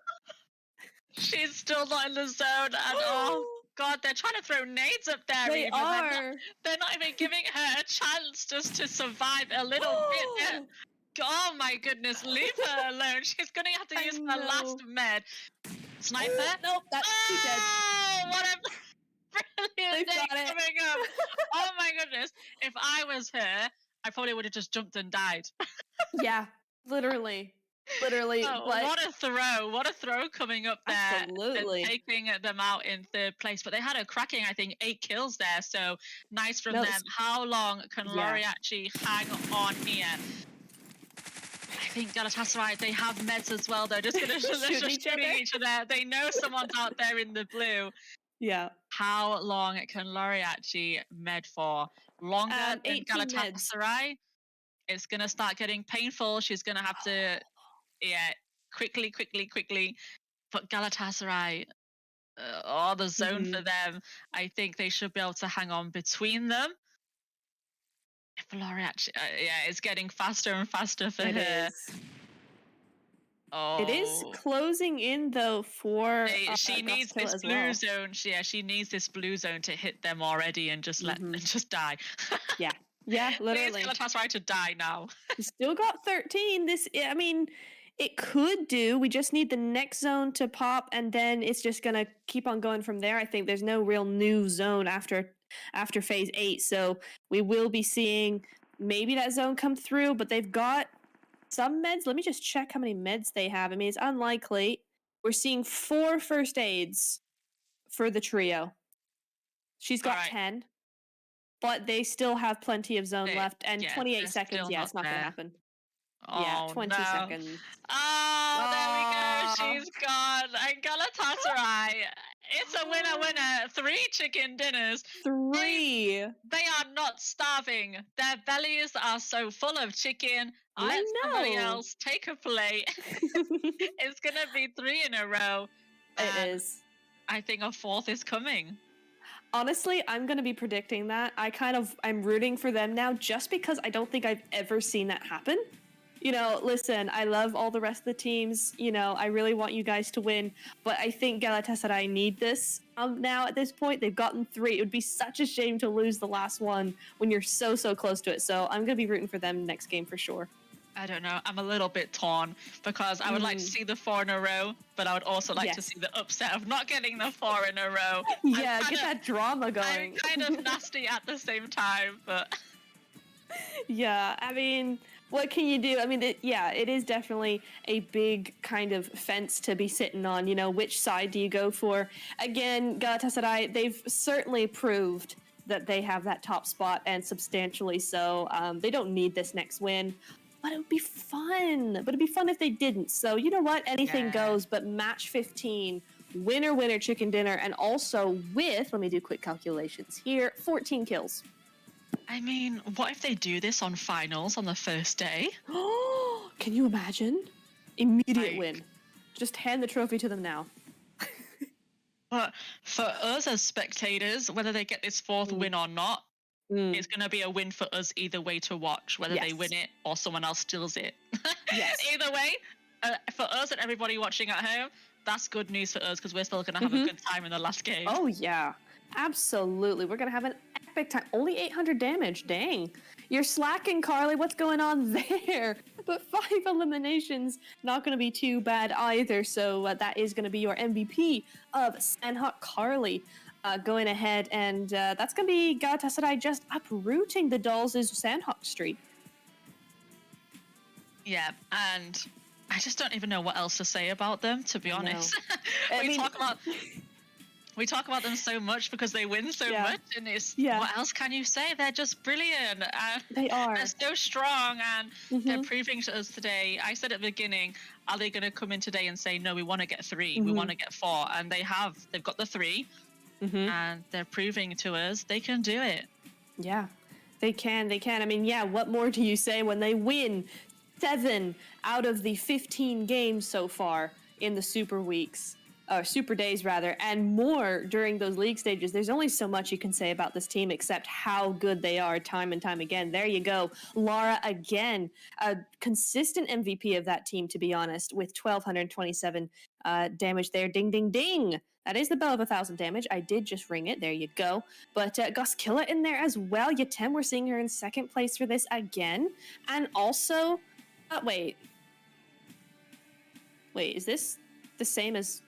She's still not in the zone, and oh god, they're trying to throw nades up there. They are. They're not even giving her a chance just to survive a little bit. Oh my goodness, leave her alone. She's going to have to use her last med. Sniper? Nope, she's dead. What a brilliant day coming up. Oh my goodness. If I was her, I probably would have just jumped and died. Yeah, literally. Oh, what a throw coming up there. Absolutely. Taking them out in third place. But they had a cracking, I think, 8 kills there. So nice from them. How long can Lauriachi hang on here? I think Galatasaray, they have meds as well. They're just going to shoot each other. They know someone's out there in the blue. Yeah. How long can Lauriachi med for? Longer than Galatasaray? It's going to start getting painful. She's going to have to... quickly. But Galatasaray, the zone for them. I think they should be able to hang on between them. If Lauriachi, it's getting faster and faster for her. It is closing in though for. She needs this blue zone. She needs this blue zone to hit them already and just let them just die. Yeah, literally. Please Galatasaray to die now. Still got 13. It could do. We just need the next zone to pop, and then it's just gonna keep on going from there. I think there's no real new zone after phase 8, so we will be seeing maybe that zone come through. But they've got some meds. Let me just check how many meds they have. I mean, it's unlikely. We're seeing 4 first aids for the trio. She's got 10. But they still have plenty of zone left, and 28 seconds. Yeah, it's not going to happen. 20 seconds. Oh, there we go. She's gone. And Galatasaray, it's a winner. 3 chicken dinners. 3. They are not starving. Their bellies are so full of chicken. Let somebody else take a plate. It's going to be 3 in a row. It is. I think a 4th is coming. Honestly, I'm going to be predicting that. I'm rooting for them now just because I don't think I've ever seen that happen. Listen, I love all the rest of the teams. I really want you guys to win. But I think Galatasaray need this now at this point. They've gotten 3. It would be such a shame to lose the last one when you're so close to it. So I'm going to be rooting for them next game for sure. I don't know. I'm a little bit torn because I would like to see the 4 in a row, but I would also like to see the upset of not getting the 4 in a row. Yeah, get that drama going. I'm kind of nasty at the same time, but... Yeah, I mean, what can you do? I mean, it is definitely a big kind of fence to be sitting on. Which side do you go for? Again, Galatasaray, they've certainly proved that they have that top spot, and substantially so. They don't need this next win. But it would be fun. But it'd be fun if they didn't. So you know what? Anything goes. But match 15, winner chicken dinner, and also with, let me do quick calculations here, 14 kills. I mean, what if they do this on finals on the first day? Can you imagine? Immediate win. Just hand the trophy to them now. But for us as spectators, whether they get this 4th win or not, it's going to be a win for us either way to watch, whether they win it or someone else steals it. Yes. Either way, for us and everybody watching at home, that's good news for us because we're still going to have a good time in the last game. Oh, yeah. Absolutely. We're going to have an epic time. Only 800 damage. Dang. You're slacking, Carly. What's going on there? But 5 eliminations, not going to be too bad either. So that is going to be your MVP of Sandhawk Carly. Going ahead, and that's going to be Galatasaray just uprooting the Dolls' Sandhawk streak. Yeah, and I just don't even know what else to say about them, to be honest. We talk about them so much because they win so much, and it's what else can you say? They're just brilliant. They are. They're so strong, and they're proving to us today. I said at the beginning, are they going to come in today and say, no, we want to get 3, we want to get 4, and they have. They've got the 3. And they're proving to us they can do it. Yeah, they can. I mean, what more do you say when they win 7 out of the 15 games so far in the Super Days rather, and more during those league stages? There's only so much you can say about this team except how good they are time and time again. There you go. Lara again, a consistent MVP of that team, to be honest, with 1,227 damage there. Ding, ding, ding. That is the bell of 1,000 damage. I did just ring it. There you go. But Goskilla in there as well. Yatem, we're seeing her in 2nd place for this again. And also, wait, is this the same as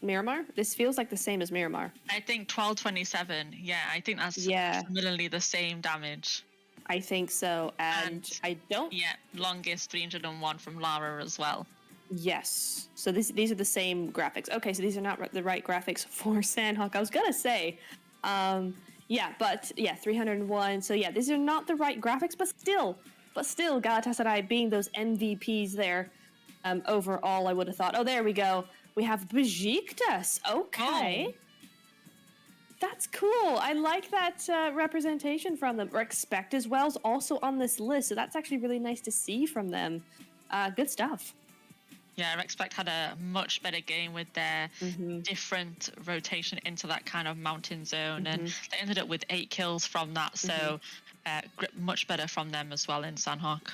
Miramar? This feels like the same as Miramar. I think 1227. Yeah, I think that's similarly the same damage. I think so. And I don't... Yeah, longest 301 from Lara as well. Yes. So these are the same graphics. Okay, so these are not the right graphics for Sandhawk. I was going to say, 301. So these are not the right graphics, but still Galatasaray being those MVPs there. Overall, I would have thought, there we go. We have Besiktas. Okay. Oh. That's cool. I like that representation from them. Respect as well is also on this list, so that's actually really nice to see from them. Good stuff. Yeah, Respect had a much better game with their different rotation into that kind of mountain zone, and they ended up with 8 kills from that, so much better from them as well in Sandhawk.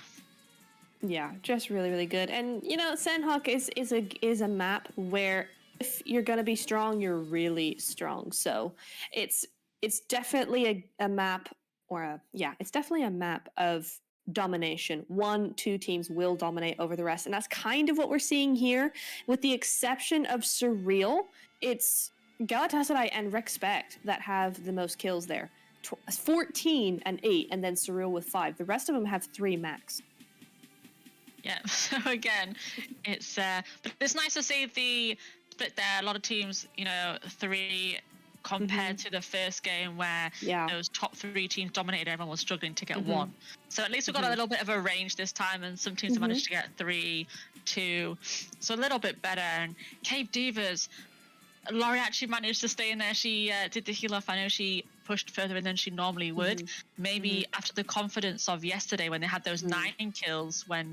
Yeah, just really, really good. And, Sandhawk is a map where if you're going to be strong, you're really strong. So it's definitely a map it's definitely a map of domination. 1-2 teams will dominate over the rest. And that's kind of what we're seeing here. With the exception of Surreal, it's Galatasaray and Respect that have the most kills there. 14 and 8, and then Surreal with 5. The rest of them have 3 max. Yeah, so again, it's but it's nice to see the split there. A lot of teams, 3 compared to the first game where those top 3 teams dominated, everyone was struggling to get 1. So at least we've got a little bit of a range this time, and some teams have managed to get 3, 2, so a little bit better. And Cape Divas, Laurie actually managed to stay in there. She did the heal off. I know she pushed further in than she normally would. Maybe after the confidence of yesterday when they had those 9 kills when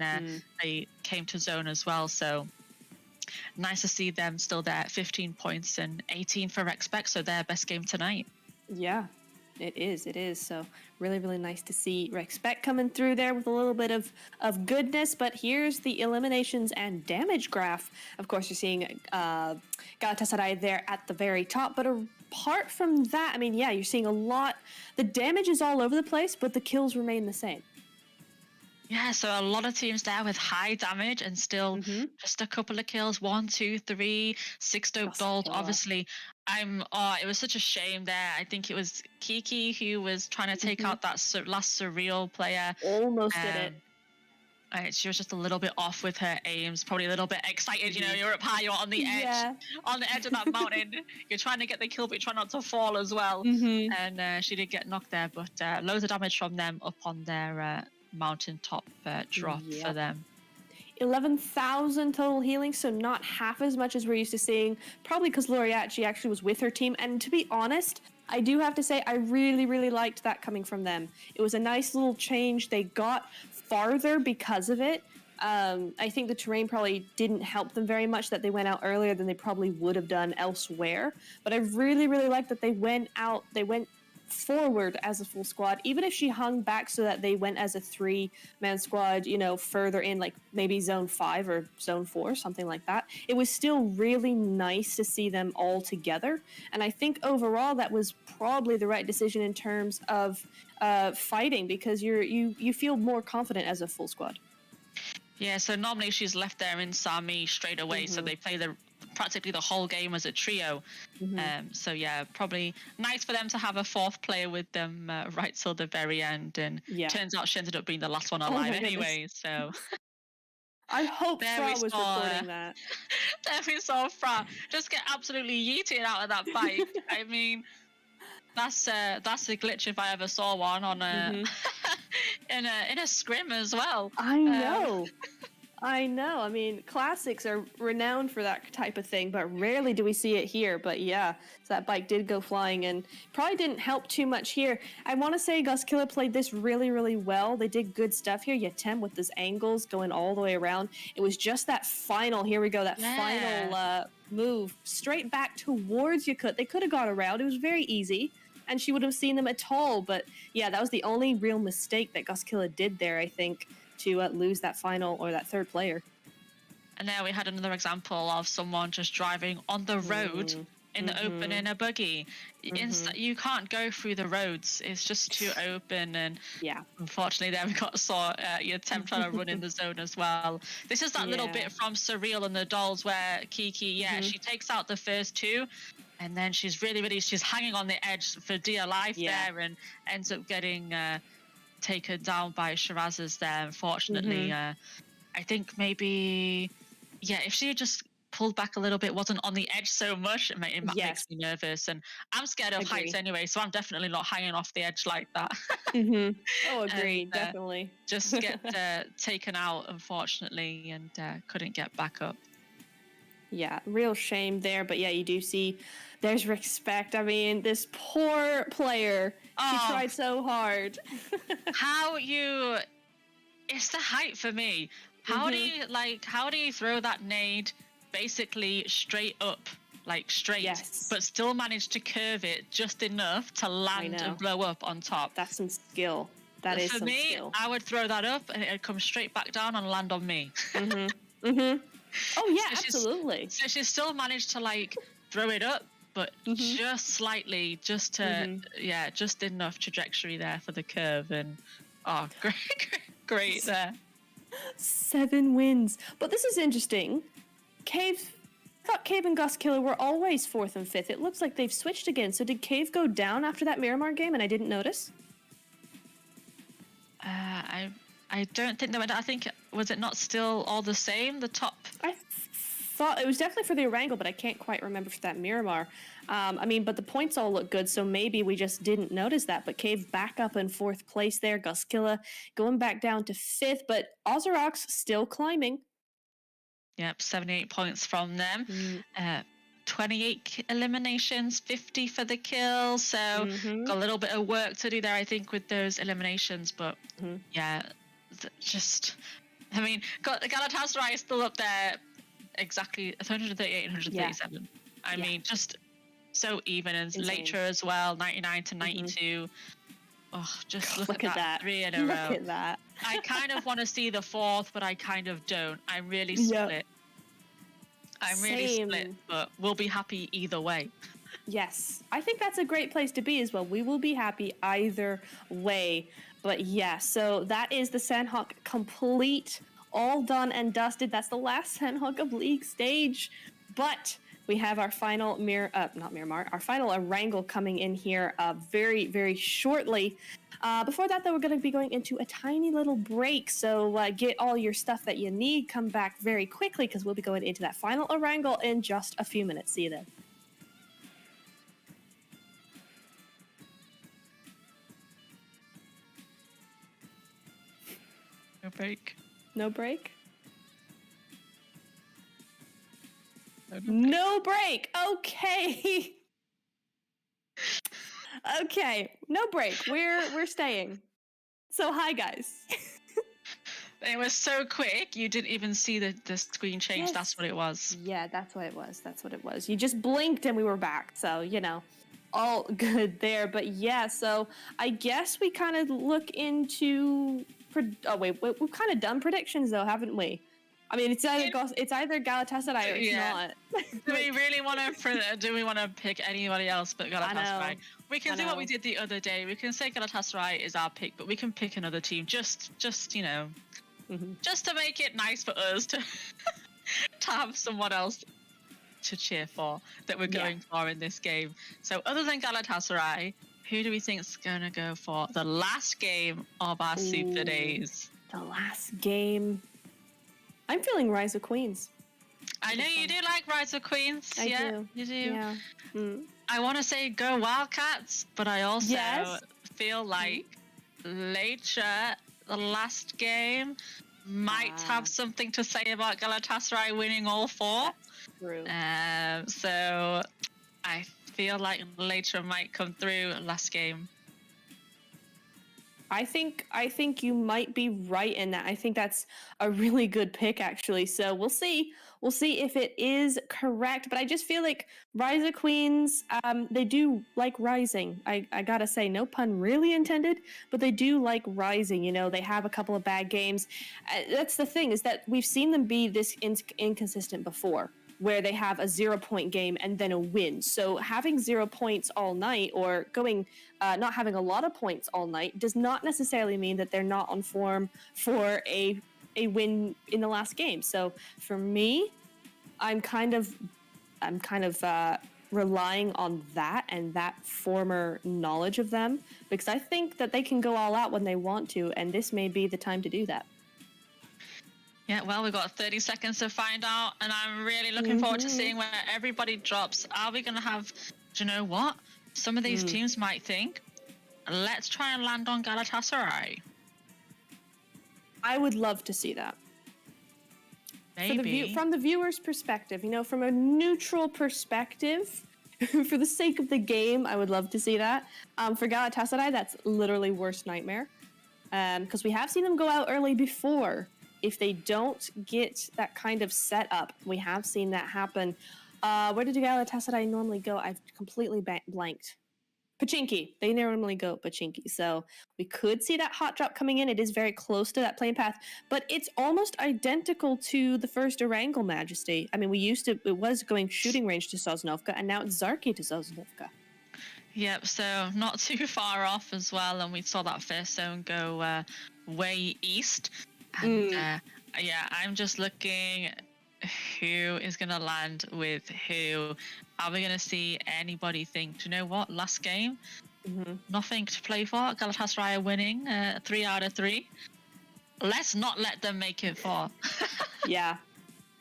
they came to zone as well. So nice to see them still there at 15 points and 18 for Respect. So their best game tonight. Yeah, it is. So really, really nice to see Respect coming through there with a little bit of goodness. But here's the eliminations and damage graph. Of course, you're seeing Galatasaray there at the very top. But apart from that, I mean, you're seeing a lot. The damage is all over the place, but the kills remain the same. Yeah, so a lot of teams there with high damage and still just a couple of kills. 1, 2, 3, 6 dope dolls. Obviously, it was such a shame there. I think it was Kiki who was trying to take out that last Surreal player. Almost did it. She was just a little bit off with her aims, probably a little bit excited. EUROPEA, you're on the edge of that mountain. You're trying to get the kill, but you try not to fall as well. And she did get knocked there, but loads of damage from them up on their mountaintop drop for them. 11,000 total healing, so not half as much as we're used to seeing, probably because Laureate actually was with her team. And to be honest, I do have to say I really, really liked that coming from them. It was a nice little change. They got farther because of it. I think the terrain probably didn't help them very much, that they went out earlier than they probably would have done elsewhere. But I really, really liked that they went out, they went forward as a full squad, even if she hung back so that they went as a 3-man squad, further in, like maybe zone 5 or zone 4, something like that, it was still really nice to see them all together. And I think overall that was probably the right decision in terms of fighting, because you feel more confident as a full squad. Yeah, so normally she's left there in Sami straight away, so they play practically the whole game as a trio. So yeah, probably nice for them to have a fourth player with them right till the very end. And turns out she ended up being the last one alive anyway. So I hope Fra was recording that. There we saw Fra just get absolutely yeeted out of that bike. I mean, that's a glitch if I ever saw one on a in a scrim as well. I know. I know. I mean, classics are renowned for that type of thing, but rarely do we see it here. But yeah, so that bike did go flying and probably didn't help too much here. I want to say Guskilla played this really, really well. They did good stuff here. Yatem with those angles going all the way around. It was just that final, here we go, that final move straight back towards Yakut. They could have got around. It was very easy, and she would have seen them at all. But yeah, that was the only real mistake that Guskilla did there, I think, to lose that final or that third player. And now we had another example of someone just driving on the road in the open in a buggy. You can't go through the roads. It's just too open. And unfortunately there we saw Yatem trying to run in the zone as well. This is that little bit from Surreal and the Dolls where Kiki, she takes out the first two. And then she's she's hanging on the edge for dear life there, and ends up getting taken down by Shiraz's there, unfortunately. I think maybe, if she had just pulled back a little bit, wasn't on the edge so much, it makes me nervous. And I'm scared of heights anyway, so I'm definitely not hanging off the edge like that. Oh, agreed, definitely. Just get taken out, unfortunately, and couldn't get back up. Yeah, real shame there. But yeah, you do see there's respect. I mean, this poor player, she tried so hard. It's the height for me. How do you throw that nade basically straight up, like straight, but still manage to curve it just enough to land and blow up on top? That's some skill. That is some skill. I would throw that up and it'd come straight back down and land on me. Oh yeah, absolutely. So she still managed to throw it up, but just slightly, just to just enough trajectory there for the curve. And great there. 7 wins. But this is interesting. I thought Cave and Guskilla were always 4th and 5th. It looks like they've switched again. So did Cave go down after that Miramar game and I didn't notice? I don't think they went. I think, was it not still all the same? The top. I thought it was definitely for the Erangel, but I can't quite remember for that Miramar. But the points all look good, so maybe we just didn't notice that. But Cave back up in 4th place there. Guskilla going back down to 5th, but Ozorox still climbing. Yep, 78 points from them. 28 eliminations, 50 for the kill. So got a little bit of work to do there, I think, with those eliminations. But Galatasaray is still up there, exactly 138 and 137. I mean, just so even. And Later as well, 99 to 92. Just look at that 3 in a row. Look at that. I kind of want to see the 4th, but I kind of don't. I'm really split. I'm really split, but we'll be happy either way. Yes, I think that's a great place to be as well. We will be happy either way. But yeah, so that is the Sandhawk complete, all done and dusted. That's the last Sandhawk of League stage. But we have our final our final Erangel coming in here very, very shortly. Before that, though, we're going to be going into a tiny little break. So get all your stuff that you need. Come back very quickly because we'll be going into that final Erangel in just a few minutes. See you then. No break. No break? No break. Okay. Okay. No break. We're staying. So hi guys. It was so quick, you didn't even see the screen change. That's what it was. Yeah, that's what it was. You just blinked and we were back. So, all good there. But yeah, so I guess we kind of look into. Oh wait, we've kind of done predictions though, haven't we? I mean, it's either Galatasaray or it's not. Do we really want to? Do we want to pick anybody else but Galatasaray? We can do what we did the other day. We can say Galatasaray is our pick, but we can pick another team. Just just to make it nice for us to to have someone else to cheer for that we're going for in this game. So other than Galatasaray, who do we think is going to go for the last game of our Super Days? The last game. I'm feeling Rise of Queens. I know you do like Rise of Queens. I do. You do. Yeah. I want to say go Wildcats, but I also feel like later the last game might have something to say about Galatasaray winning all four. True. So I feel like later might come through last game. I think you might be right in that. I think that's a really good pick, actually. So we'll see. We'll see if it is correct. But I just feel like Rise of Queens, they do like rising. I gotta say, no pun really intended, but they do like rising. You know, they have a couple of bad games. That's the thing, is that we've seen them be this inconsistent before, where they have a 0-point game and then a win. So having 0 points all night, or going not having a lot of points all night, does not necessarily mean that they're not on form for a win in the last game. So for me, I'm kind of relying on that and that former knowledge of them, because I think that they can go all out when they want to, and this may be the time to do that. Yeah, well, we've got 30 seconds to find out, and I'm really looking forward to seeing where everybody drops. Are we going to have, do you know what? Some of these teams might think, let's try and land on Galatasaray. I would love to see that. Maybe. From the viewer's perspective, you know, from a neutral perspective, for the sake of the game, I would love to see that. For Galatasaray, that's literally worst nightmare. Because we have seen them go out early before. If they don't get that kind of setup, we have seen that happen. Where did Galatasaray normally go? I've completely blanked. Pachinki. They normally go Pachinki. So we could see that hot drop coming in. It is very close to that playing path, but it's almost identical to the first Erangel Majesty. I mean, it was going shooting range to Sosnovka, and now it's Zarki to Sosnovka. Yep, so not too far off as well. And we saw that first zone go way east. And yeah, I'm just looking who is going to land with who. Are we going to see anybody think, do you know what, last game, nothing to play for, Galatasaray are winning 3 out of 3. Let's not let them make it 4. Yeah,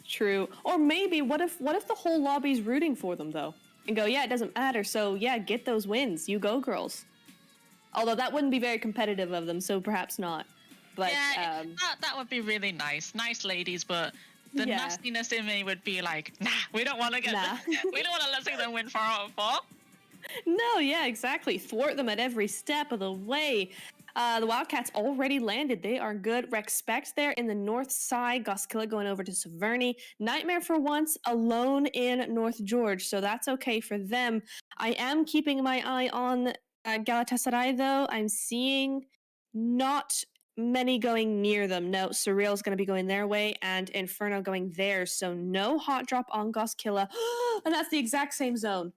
true. Or maybe, what if the whole lobby's rooting for them, though? And go, yeah, it doesn't matter, so yeah, get those wins. You go, girls. Although that wouldn't be very competitive of them, so perhaps not. But yeah, that would be really nice. Nice ladies, but the nastiness in me would be like, nah, we don't want to get we don't want to let them win 4 out of 4. No, yeah, exactly. Thwart them at every step of the way. The Wildcats already landed. They are good. Respect there in the north side. Goskilla going over to Severny. Nightmare for once alone in North George, so that's okay for them. I am keeping my eye on Galatasaray, though. I'm seeing not many going near them. No, Surreal's going to be going their way, and Inferno going theirs. So no hot drop on Goskilla. And that's the exact same zone.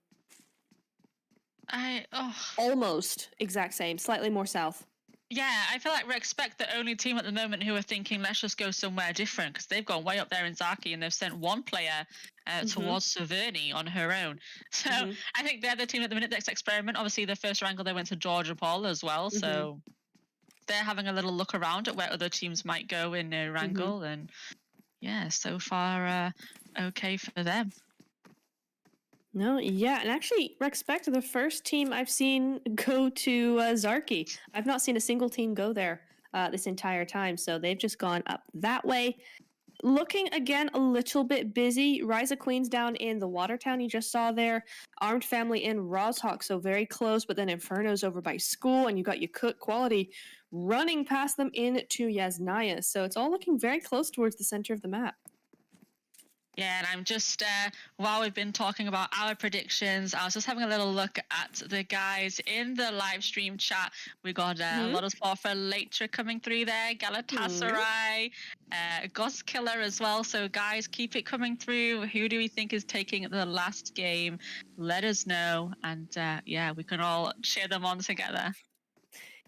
Almost exact same. Slightly more south. Yeah, I feel like Respect the only team at the moment who are thinking, let's just go somewhere different, because they've gone way up there in Zaki and they've sent one player towards Severny on her own. So I think they're the team at the minute that's experiment. Obviously, the first wrangle, they went to Georgia Paul as well. So they're having a little look around at where other teams might go in their wrangle. And yeah, so far, okay for them. No, yeah, and actually, Respect the first team I've seen go to Zarki. I've not seen a single team go there this entire time, so they've just gone up that way. Looking again a little bit busy. Rise of Queens down in the Watertown you just saw there. Armed Family in Roshawk, so very close, but then Inferno's over by school, and you got your Cook Quality running past them into Yasnaya. So it's all looking very close towards the center of the map. Yeah, and I'm just, while we've been talking about our predictions, I was just having a little look at the guys in the live stream chat. We got a lot of support for Latra coming through there, Galatasaray, Ghost Killer as well. So, guys, keep it coming through. Who do we think is taking the last game? Let us know. And yeah, we can all cheer them on together.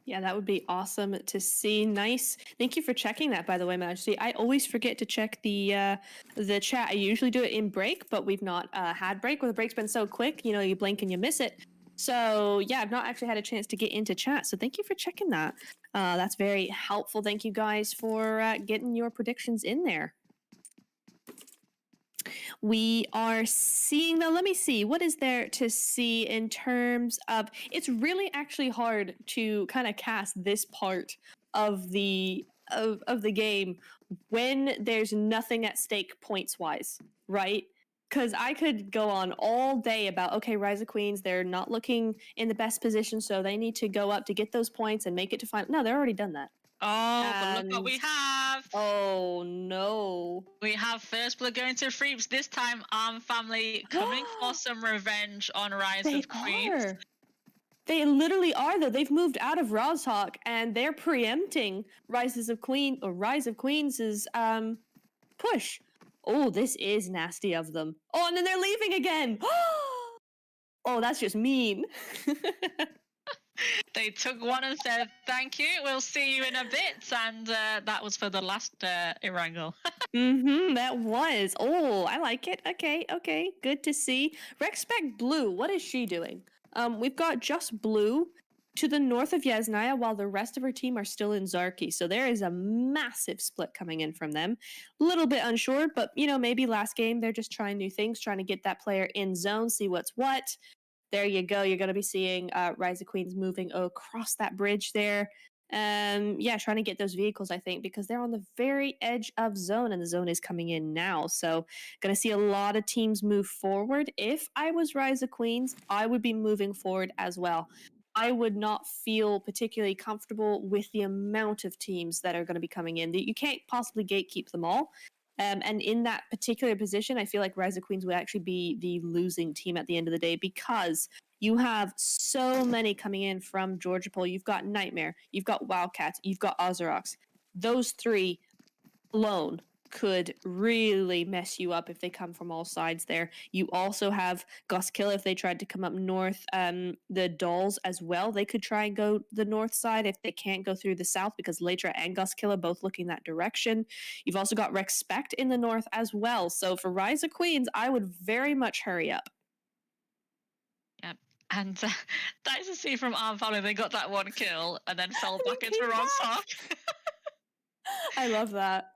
Yeah, that would be awesome to see. Nice. Thank you for checking that, by the way, Majesty. I always forget to check the chat. I usually do it in break, but we've not had break. Well, the break's been so quick, you know, you blink and you miss it. So yeah, I've not actually had a chance to get into chat. So thank you for checking that. That's very helpful. Thank you guys for getting your predictions in there. We are seeing, though, let me see, what is there to see in terms of, it's really actually hard to kind of cast this part of the game when there's nothing at stake points wise, right? Because I could go on all day about, okay, Rise of Queens, they're not looking in the best position, so they need to go up to get those points and make it to final. No, they're already done that. Oh, but look what we have. Oh, no. We have First Blood going to Freeps. This time, Arm Family coming for some revenge on Rise of Queens. They literally are, though. They've moved out of Rozhawk, and they're preempting Rise of Queens' push. Oh, this is nasty of them. Oh, and then they're leaving again. Oh, that's just mean. They took one and said, thank you, we'll see you in a bit. And that was for the last Erangel. That was. Oh, I like it. Okay. Good to see. Respect Blue, what is she doing? We've got just Blue to the north of Yasnaya, while the rest of her team are still in Zarki. So there is a massive split coming in from them. A little bit unsure, but, you know, maybe last game they're just trying new things, trying to get that player in zone, see what's what. There you go. You're going to be seeing Rise of Queens moving across that bridge there. Yeah, trying to get those vehicles, I think, because they're on the very edge of zone, and the zone is coming in now. So going to see a lot of teams move forward. If I was Rise of Queens, I would be moving forward as well. I would not feel particularly comfortable with the amount of teams that are going to be coming in. You can't possibly gatekeep them all. And in that particular position, I feel like Rise of Queens would actually be the losing team at the end of the day, because you have so many coming in from Georgia Pole. You've got Nightmare, you've got Wildcats, you've got Ozerox. Those three alone could really mess you up if they come from all sides there. You also have Goskilla if they tried to come up north. The Dolls as well, they could try and go the north side if they can't go through the south, because Latra and Goskilla both looking that direction. You've also got Respect in the north as well. So for Rise of Queens, I would very much hurry up. Yep. And nice to see from Arm Family, they got that one kill and then fell back into Rozhawk. I love that.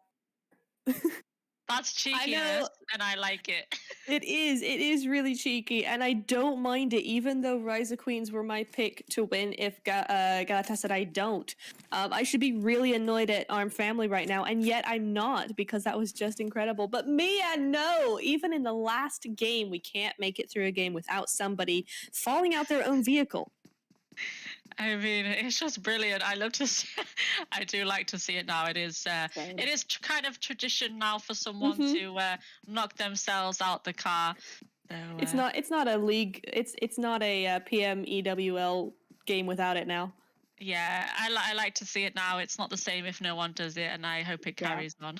That's cheekiness, and I like it. It is really cheeky, and I don't mind it, even though Rise of Queens were my pick to win if Galatasaray don't. I should be really annoyed at Arm Family right now, and yet I'm not, because that was just incredible. But Mia, no! Even in the last game, we can't make it through a game without somebody falling out their own vehicle. I mean, it's just brilliant. I love to see, I do like to see it now. It is kind of tradition now for someone to knock themselves out the car. So, it's not a league. It's not a PMEWL game without it now. Yeah, I like to see it now. It's not the same if no one does it, and I hope it carries on.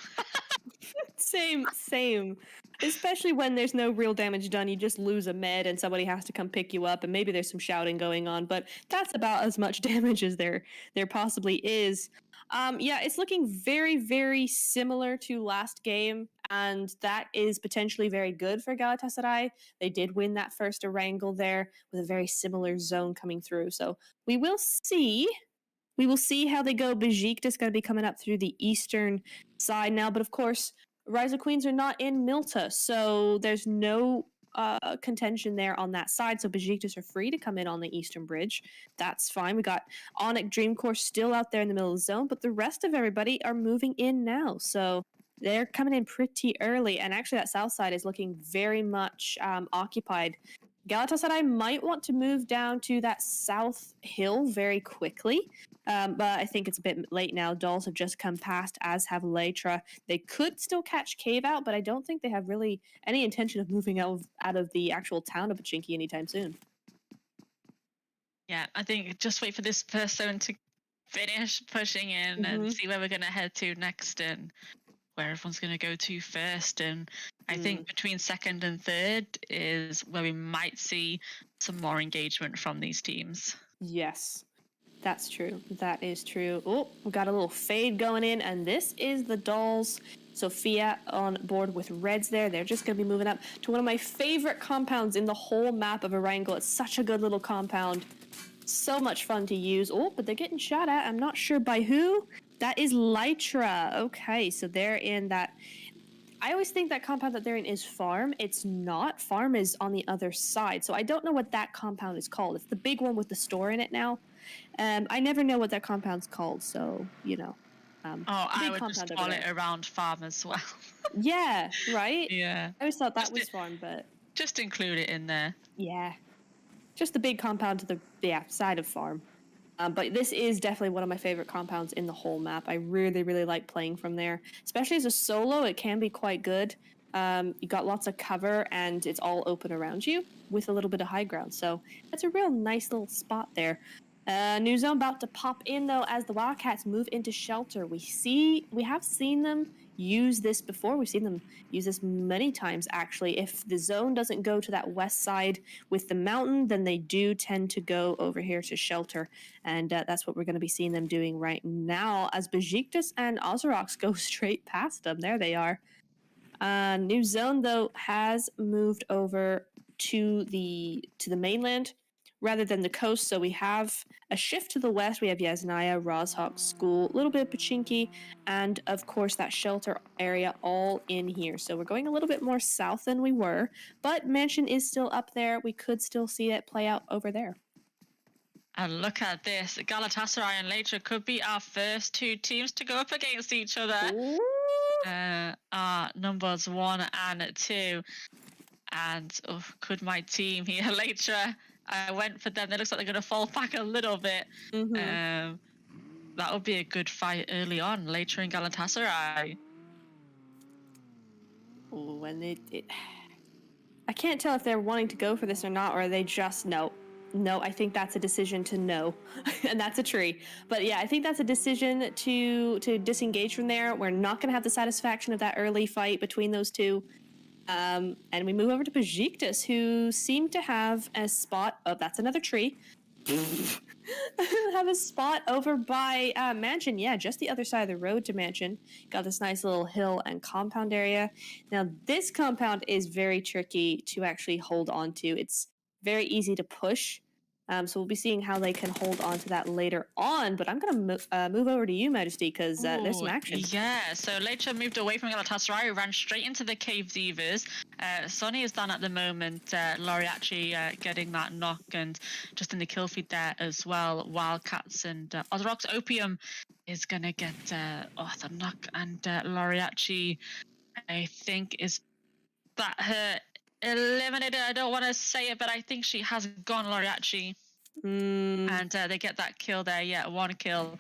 Same. Especially when there's no real damage done, you just lose a med and somebody has to come pick you up, and maybe there's some shouting going on, but that's about as much damage as there possibly is. Yeah, it's looking very, very similar to last game, and that is potentially very good for Galatasaray. They did win that first Erangel there with a very similar zone coming through, so we will see. We will see how they go. Besiktas going to be coming up through the eastern side now, but of course, Rise of Queens are not in Milta, so there's no contention there on that side. So Besiktas are free to come in on the eastern bridge. That's fine. We got Onyx Dreamcore still out there in the middle of the zone, but the rest of everybody are moving in now. So they're coming in pretty early, and actually that south side is looking very much occupied. Galatasaray might want to move down to that south hill very quickly, but I think it's a bit late now. Dolls have just come past, as have Leitra. They could still catch Cave out, but I don't think they have really any intention of moving out of the actual town of Pachinki anytime soon. Yeah, I think just wait for this first zone to finish pushing in and see where we're going to head to next and where everyone's going to go to first. And I think between second and third is where we might see some more engagement from these teams. Yes, that's true. That is true. Oh, we got a little fade going in, and this is the Dolls. Sophia on board with Reds there. They're just going to be moving up to one of my favorite compounds in the whole map of Erangel. It's such a good little compound. So much fun to use. Oh, but they're getting shot at. I'm not sure by who. That is Lytra. Okay, so they're in that. I always think that compound that they're in is Farm. It's not. Farm is on the other side. So I don't know what that compound is called. It's the big one with the store in it now. I never know what that compound's called. So, you know. I would just call it around Farm as well. Yeah, right? Yeah. I always thought that was Farm, but... Just include it in there. Yeah. Just the big compound to the side of Farm. But this is definitely one of my favorite compounds in the whole map. I really, really like playing from there. Especially as a solo, it can be quite good. You got lots of cover, and it's all open around you with a little bit of high ground. So that's a real nice little spot there. New zone about to pop in, though, as the Wildcats move into shelter. We have seen them use this before. We've seen them use this many times, actually. If the zone doesn't go to that west side with the mountain, then they do tend to go over here to shelter. And that's what we're going to be seeing them doing right now as Besiktas and Ozorox go straight past them. There they are. New zone, though, has moved over to the mainland rather than the coast. So we have a shift to the west. We have Yasnaya, Rozhok School, a little bit of Pachinki, and of course that shelter area all in here. So we're going a little bit more south than we were, but Mansion is still up there. We could still see it play out over there. And look at this. Galatasaray and Leitra could be our first two teams to go up against each other. Numbers 1 and 2. And could my team here, Leitra, I went for them. It looks like they're going to fall back a little bit. That would be a good fight early on. Leitra and Galatasaray. When I can't tell if they're wanting to go for this or not, or are they just no, I think that's a decision to no. And that's a tree. But yeah, I think that's a decision to disengage from there. We're not going to have the satisfaction of that early fight between those two. And we move over to Besiktas, who seem to have a spot. Oh, that's another tree. Have a spot over by Mansion. Yeah, just the other side of the road to Mansion. Got this nice little hill and compound area. Now, this compound is very tricky to actually hold on to. It's very easy to push. So we'll be seeing how they can hold on to that later on. But I'm going to move over to you, Majesty, because there's some action. Yeah, so Leitra moved away from Galatasaray, ran straight into the Cave Divas. Sonny is down at the moment. Loriachi getting that knock and just in the kill feed there as well. Wildcats and Ozorox. Opium is going to get the knock. And Loriachi, I think, is that her eliminated. I don't want to say it, but I think she has gone, Loriachi. And they get that kill there. Yeah, one kill.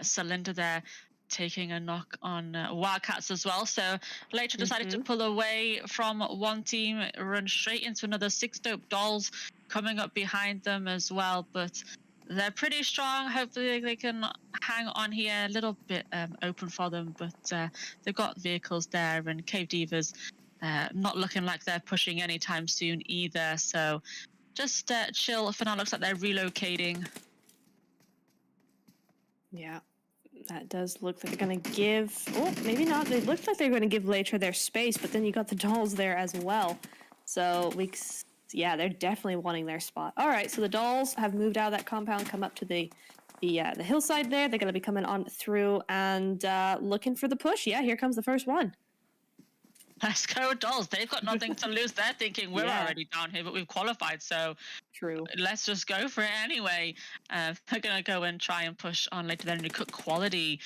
Cylinder there taking a knock on Wildcats as well. So Leitra decided to pull away from one team, run straight into another. 6 dope dolls coming up behind them as well. But they're pretty strong. Hopefully they can hang on here. A little bit open for them, but they've got vehicles there. And Cave Divas not looking like they're pushing anytime soon either. So just chill for now. Looks like they're relocating. Yeah, that does look like they're going to give... Oh, maybe not. They look like they're going to give Leitra their space, but then you got the dolls there as well. So, yeah, they're definitely wanting their spot. All right, so the dolls have moved out of that compound, come up to the hillside there. They're going to be coming on through and looking for the push. Yeah, here comes the first one. Let's go, dolls. They've got nothing to lose. They're thinking we're already down here, but we've qualified, so true. Let's just go for it anyway. They're going to go and try and push on later. Then to cook quality.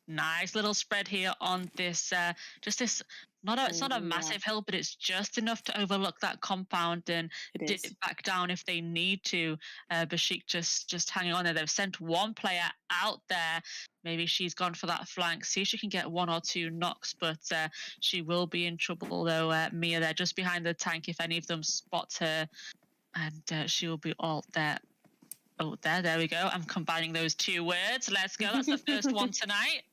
Nice little spread here on this, just this It's not a Yeah, massive hill, but it's just enough to overlook that compound and it dip is. back down if they need to. Bashik just hanging on there. They've sent one player out there. Maybe she's gone for that flank. See if she can get one or two knocks, but she will be in trouble though. Mia there, just behind the tank. If any of them spot her, and she will be all there. Oh, there we go. I'm combining those two words. Let's go. That's the first one tonight.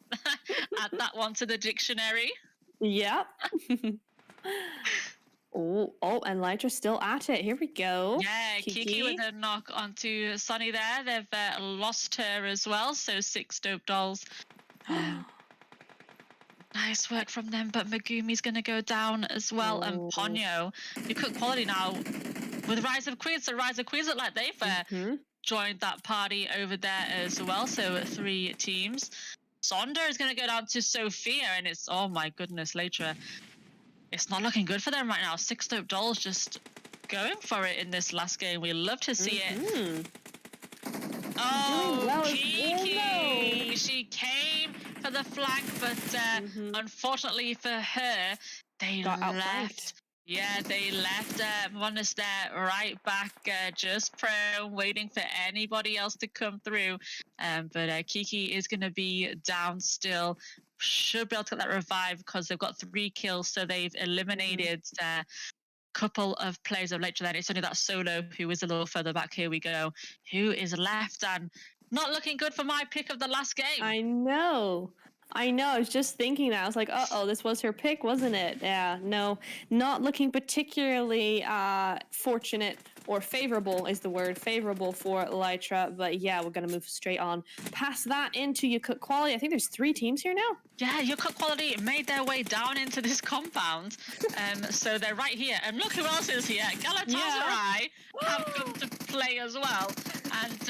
Add that one to the dictionary. Yep. And Lytra's still at it. Here we go. Yeah, Kiki with a knock onto Sonny there. They've lost her as well, so 6 dope dolls. Nice work from them, but Megumi's going to go down as well. And Ponyo, you cook quality now with Rise of Queens. So Rise of Queens look like they've joined that party over there as well. So 3 teams. Sonder is going to go down to Sophia, and it's, oh my goodness, later. It's not looking good for them right now. 6 dope dolls just going for it in this last game. We love to see it. Oh, well, Kiki! No. She came for the flank, but unfortunately for her, they left. Yeah, they left Monas there right back, just prone, waiting for anybody else to come through. But Kiki is going to be down still. Should be able to get that revive because they've got 3 kills, so they've eliminated a couple of players of later. Then it's only that solo who is a little further back. Here we go. Who is left and not looking good for my pick of the last game. I know. I was just thinking that. I was like, uh-oh, this was her pick, wasn't it? Yeah, no, not looking particularly fortunate or favorable is the word, favorable for Lytra. But yeah, we're going to move straight on past that into Yakut Quality. I think there's 3 teams here now. Yeah, Yakut Quality made their way down into this compound. So they're right here. And look who else is here. Galatasaray have come to play as well. And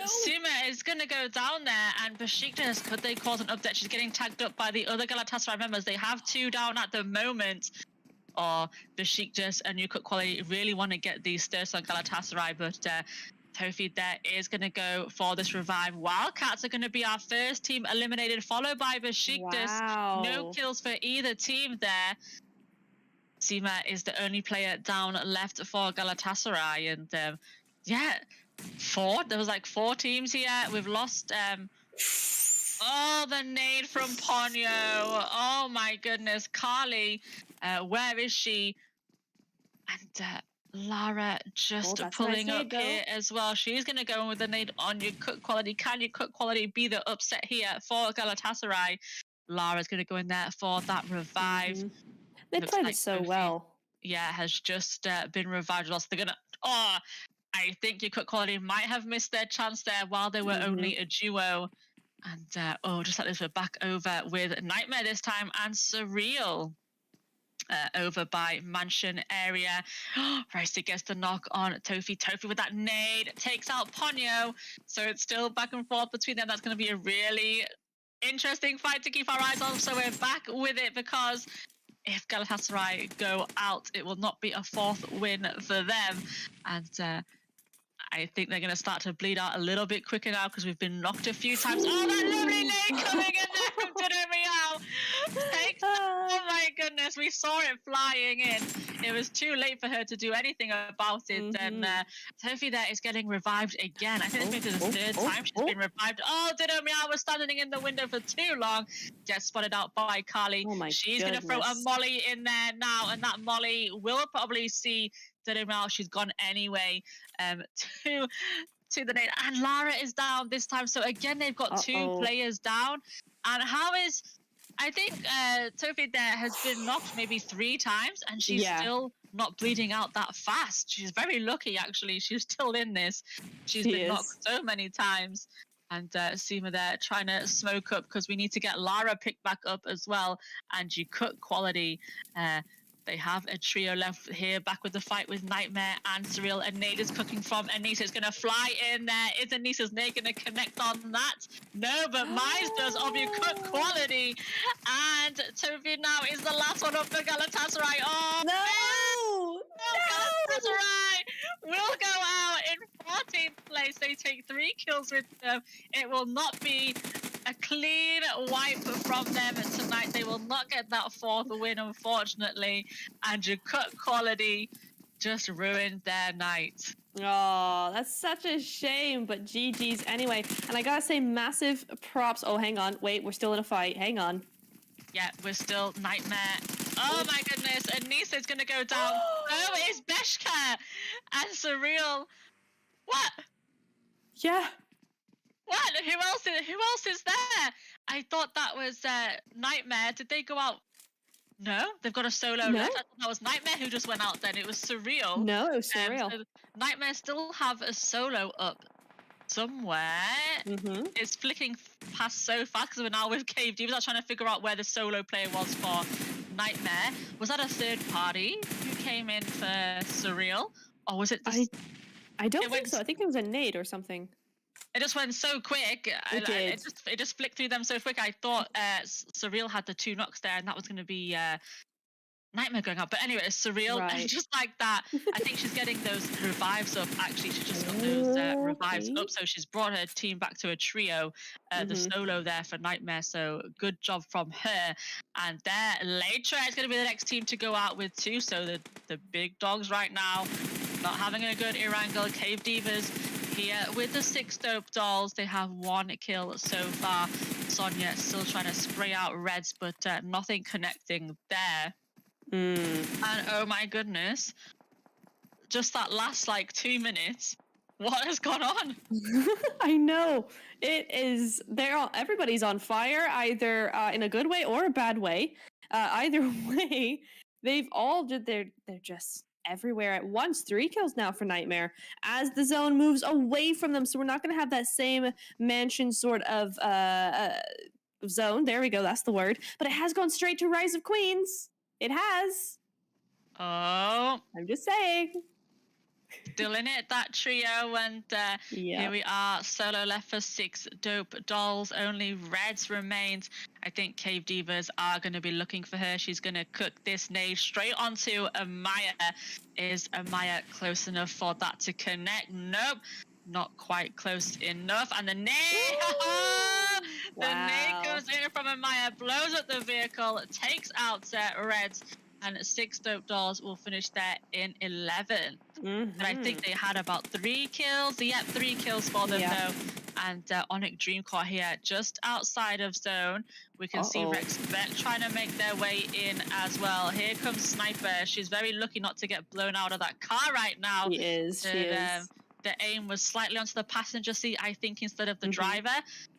Suma is going to go down there. And Besiktas, could they cause an update? She's getting tagged up by the other Galatasaray members. They have 2 down at the moment. Or Besiktas and Yakut Quality really want to get these stirts on Galatasaray. But Tofi there is going to go for this revive. Wildcats are going to be our first team eliminated, followed by Besiktas. Wow. No kills for either team there. Sima is the only player down left for Galatasaray. And there was like 4 teams here. We've lost the nade from Ponyo. Oh my goodness. Carly, where is she? And Lara just pulling up here as well. She's going to go in with the nade on Yakut Quality. Can Yakut Quality be the upset here for Galatasaray? Lara's going to go in there for that revive. They played it so well. Yeah, has just been revived. So they're going to... I think Yakut Quality might have missed their chance there while they were only a duo. And just like this, we're back over with Nightmare this time and Surreal over by Mansion area. Ricey gets the knock on Tofi. Tofi with that nade takes out Ponyo. So it's still back and forth between them. That's going to be a really interesting fight to keep our eyes on. So we're back with it because if Galatasaray go out, it will not be a 4th win for them. And I think they're going to start to bleed out a little bit quicker now because we've been knocked a few times. Oh, that lovely nade coming in there from Meow. Oh my goodness, we saw it flying in. It was too late for her to do anything about it. And Sophie there is getting revived again. I think it's maybe the 3rd time she's been revived. Oh, Meow was standing in the window for too long. Gets spotted out by Carly. She's going to throw a molly in there now, and that molly will probably see Meow. She's gone anyway to the nade. And Lara is down this time. So again, they've got 2 players down. And I think Sophie there has been knocked maybe 3 times, and she's still not bleeding out that fast. She's very lucky, actually. She's still in this. She's been knocked so many times. And Seema there trying to smoke up because we need to get Lara picked back up as well. And Yakut Quality. They have a trio left here, back with the fight with Nightmare and Surreal. And nade is cooking from Anissa. It's going to fly in there. Is Anissa's nade going to connect on that? No, but Mize does of Yakut Quality. And Tofi now is the last one up for Galatasaray. Oh, no! Galatasaray will go out in 14th place. They take 3 kills with them. It will not be a clean wipe from them tonight. They will not get that fourth win, unfortunately. And your cut quality just ruined their night. Oh, that's such a shame, but GG's anyway. And I gotta say, massive props. Oh, hang on. Wait, we're still in a fight. Hang on. Yeah, we're still Nightmare. Oh my goodness, Anissa is gonna go down. Oh, it's Beshka and Surreal. What? Yeah. What? Who else is there? I thought that was Nightmare. Did they go out? No, they've got a solo No. left. I thought that was Nightmare who just went out then. It was Surreal. No, it was Surreal. So Nightmare still have a solo up somewhere. It's flicking past so fast because we're now with Cave Divas. I was trying to figure out where the solo player was for Nightmare. Was that a third party who came in for Surreal? Or was it this? I don't think so. I think it was a nade or something. It just went so quick. It just flicked through them so quick. I thought Surreal had the 2 knocks there, and that was going to be Nightmare going up. But anyway, it's Surreal. Right. And just like that, I think she's getting those revives up. Actually, she just got those revives up. So she's brought her team back to a trio. The solo there for Nightmare. So good job from her. And there, later, it's going to be the next team to go out with too. So the big dogs right now, not having a good Erangel. Cave Divas here with the 6 dope dolls. They have 1 kill so far. Sonya still trying to spray out reds, but nothing connecting there. And oh my goodness, just that last like 2 minutes, what has gone on? I know, it is. Everybody's on fire, either in a good way or a bad way. Either way, they've all they're just everywhere at once. 3 kills now for Nightmare as the zone moves away from them. So we're not going to have that same mansion sort of zone. There we go. That's the word. But it has gone straight to Rise of Queens. It has. Oh, I'm just saying. Still in it, that trio, and here we are, solo left for 6 dope dolls. Only reds remains. I think Cave Divas are going to be looking for her. She's going to cook this nade straight onto Amaya. Is Amaya close enough for that to connect? Nope, not quite close enough. And the nade, the nade goes in from Amaya, blows up the vehicle, takes out reds. And 6 dope dolls will finish there in 11th. And I think they had about 3 kills. Yep, 3 kills for them though. And Onyx Dreamcore here, just outside of zone. We can see Rex Beck trying to make their way in as well. Here comes Sniper. She's very lucky not to get blown out of that car right now. She is. The aim was slightly onto the passenger seat, I think, instead of the driver.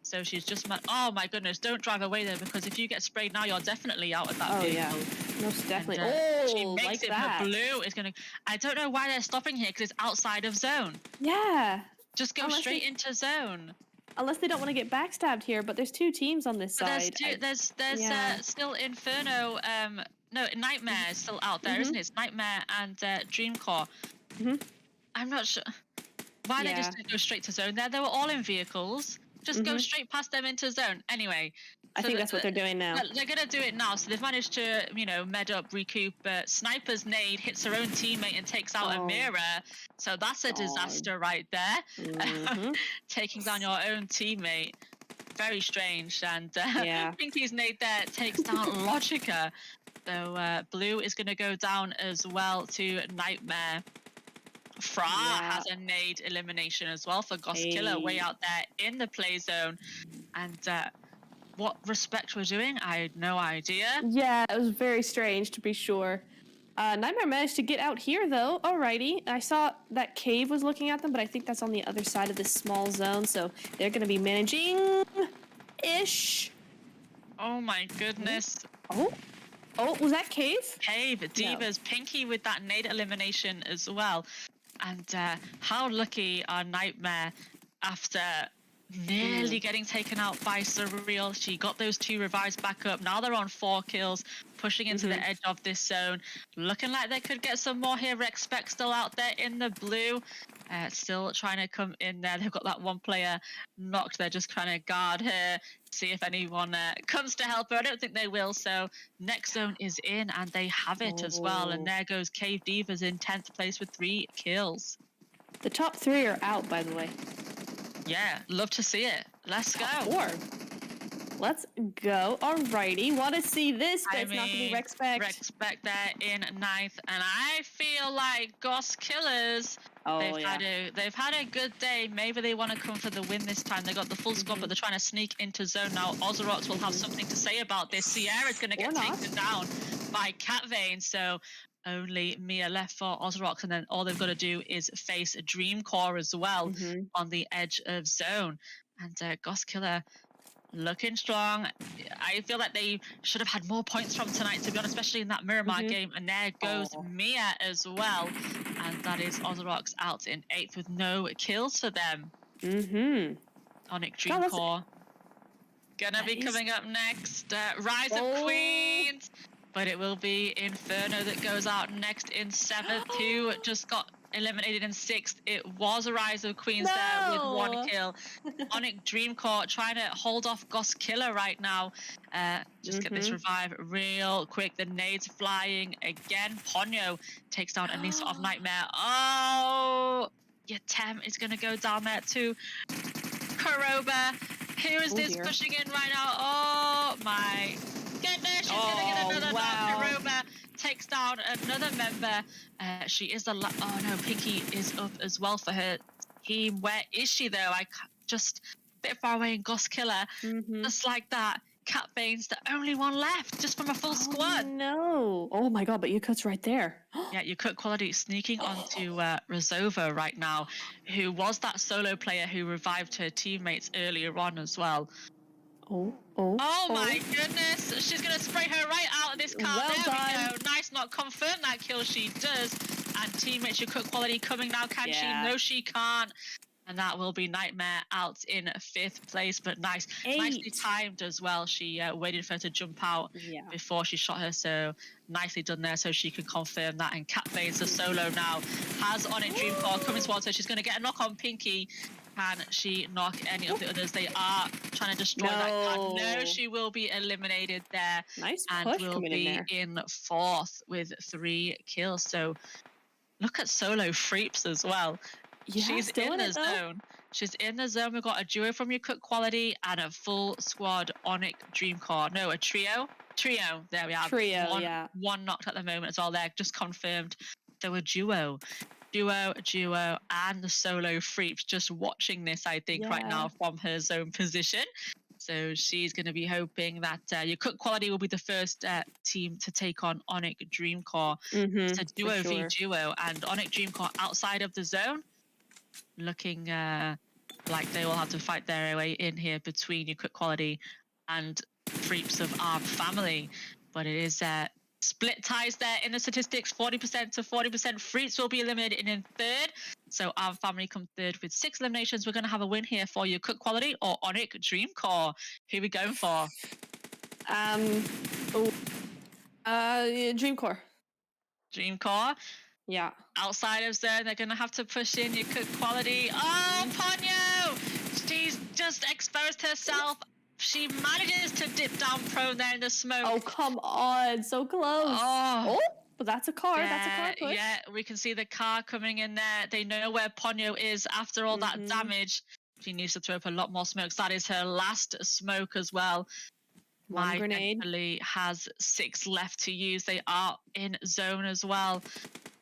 So she's just, oh my goodness, don't drive away there, because if you get sprayed now, you're definitely out of that vehicle. Yeah, most definitely. And, she makes it, but Blue is going to, I don't know why they're stopping here, because it's outside of zone. Yeah. Just go straight into zone. Unless they don't want to get backstabbed here, but there's 2 teams on this side. There's still Inferno, no, Nightmare is still out there, isn't it? It's Nightmare and Dreamcore. I'm not sure. Why they just didn't go straight to zone there? They were all in vehicles. Just go straight past them into zone. Anyway. I think that's what they're doing now. They're going to do it now. So they've managed to, med up, recoup. Sniper's nade hits her own teammate and takes out Amira. So that's a disaster right there. Taking down your own teammate. Very strange. And Pinky's nade there takes down Logica. So Blue is going to go down as well to Nightmare. Fra has a nade elimination as well for Ghost Killer way out there in the play zone. And what Respect were doing, I had no idea. Yeah, it was very strange to be sure. Nightmare managed to get out here though. Alrighty. I saw that Cave was looking at them, but I think that's on the other side of this small zone, so they're going to be managing-ish. Oh my goodness. Oh, was that Cave? Cave, Divas, no. Pinky with that nade elimination as well. And how lucky are Nightmare after nearly getting taken out by Surreal. She got those 2 revives back up. Now they're on 4 kills, pushing into the edge of this zone. Looking like they could get some more here. Rex Spec still out there in the blue. Still trying to come in there. They've got that 1 player knocked. They're just trying to guard her, see if anyone comes to help her. I don't think they will. So next zone is in, and they have it as well. And there goes Cave Divas in 10th place with 3 kills. The top 3 are out, by the way. Yeah, love to see it. Let's go. Top 4. Let's go. Alrighty. Want to see this, but it's not going to be Respect. Respect there in 9th, and I feel like Ghost Killers. They've had a good day. Maybe they want to come for the win this time. They got the full squad, but they're trying to sneak into zone now. Ozorox will have something to say about this. Sierra's going to get taken down by Catvane, so only Mia left for Ozorox, and then all they've got to do is face Dreamcore as well on the edge of zone. And Ghost Killer looking strong. I feel like they should have had more points from tonight, to be honest, especially in that Miramar game. And there goes Mia as well. And that is Ozorox out in 8th with no kills for them. Onyx Dreamcore gonna be coming up next. Rise of Queens. But it will be Inferno that goes out next in 7th, who just got eliminated in 6th. It was a Rise of Queens there with 1 kill. Onyx Dreamcore trying to hold off Ghost Killer right now. Just get this revive real quick. The nades flying again. Ponyo takes down Anissa of Nightmare. Oh, your Tem is going to go down there too. Kuroba, who is this pushing in right now? Oh my goodness, she's going to get another knock. Kuroba takes down another member. She is the oh no, Pinky is up as well for her team. Where is she though? Just a bit far away in Ghost Killer. Just like that, Catvane's the only one left, just from a full squad. No. Oh my god, but Yukut's right there. Yeah, Yukut Quality sneaking onto Razova right now, who was that solo player who revived her teammates earlier on as well. Oh my goodness, she's going to spray her right out of this car. Well there we go. Nice not confirm that kill, she does. And teammates Yukut Quality coming now. Can she? No, she can't. And that will be Nightmare out in 5th place, but nicely timed as well. She waited for her to jump out before she shot her, so nicely done there, so she can confirm that. And Catvane's the solo now, has on it Dreamcore coming towards her. She's going to get a knock on Pinky. Can she knock any of the others? They are trying to destroy that car. No, she will be eliminated there. Nice and push will coming be in 4th with 3 kills. So look at solo Freeps as well. Yeah, she's in the zone. She's in the zone. We've got a duo from Yukut Quality and a full squad Onyx Dreamcore. No, a trio. There we are. One knocked at the moment as well. There, just confirmed. So a duo, and the solo Freeps just watching this, I think, right now from her zone position. So she's going to be hoping that Yukut Quality will be the first team to take on Onyx Dreamcore. It's a duo v duo, and Onyx Dreamcore outside of the zone, looking like they will have to fight their way in here between Yukut Quality and Freeps of Arm Family. But it is split ties there in the statistics, 40% to 40%. Freeps will be eliminated in 3rd. So Arm Family come 3rd with 6 eliminations. We're going to have a win here for Yukut Quality or Onyx Dreamcore. Who are we going for? Dreamcore. Dreamcore? Yeah. Outside of zone, they're going to have to push in Yukut Quality. Oh, Ponyo! She's just exposed herself. She manages to dip down prone there in the smoke. Oh, come on. So close. But that's a car. That's a car push. Yeah, we can see the car coming in there. They know where Ponyo is after all that damage. She needs to throw up a lot more smokes. That is her last smoke as well. One grenade. Thankfully has 6 left to use. They are in zone as well.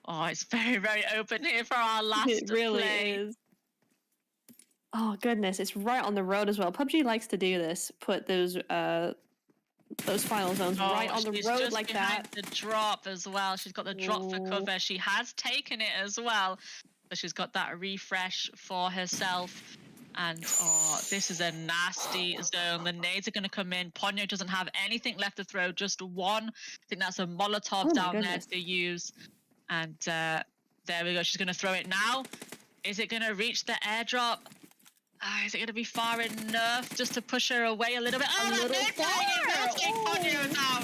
Oh, it's very, very open here for our last It really play. is. Oh, goodness. It's right on the road as well. PUBG likes to do this. Put those final zones right on the road like that. The drop as well. She's got the drop for cover. She has taken it as well. So she's got that refresh for herself. And this is a nasty zone. The nades are going to come in. Ponyo doesn't have anything left to throw, just one. I think that's a Molotov down there to use. And there we go. She's going to throw it now. Is it going to reach the airdrop? Is it going to be far enough just to push her away a little bit? Oh, it will take Ponyo down.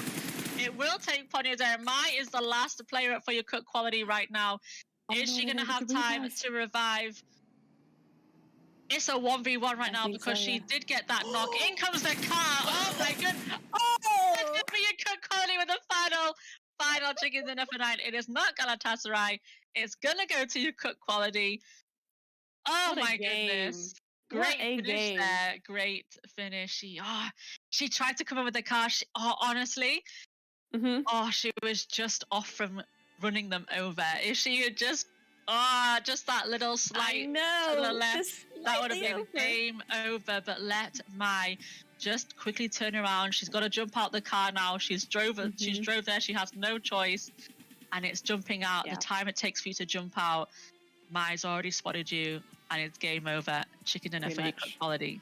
It will take Ponyo down. Mai is the last player up for Yukut Quality right now. Is she going to have time to revive? It's a 1v1 right now because she did get that knock. In comes the car. Oh my goodness. That's going to be Yukut Quality with the final chickens in for 9. It is not Galatasaray. It's going to go to Yukut Quality. Oh my goodness. What Great a finish game. there. Great finish. She tried to come up with the car. Honestly, Hmm. she was just off from running them over. If she had just that little I slight to the know, left, just that would have slightly been over. game over. But let Mai just quickly turn around. She's got to jump out the car now. She's drove there. She has no choice. And it's jumping out. Yeah, The time it takes for you to jump out, Mai's already spotted you, and it's game over. Chicken dinner pretty for your much. quality.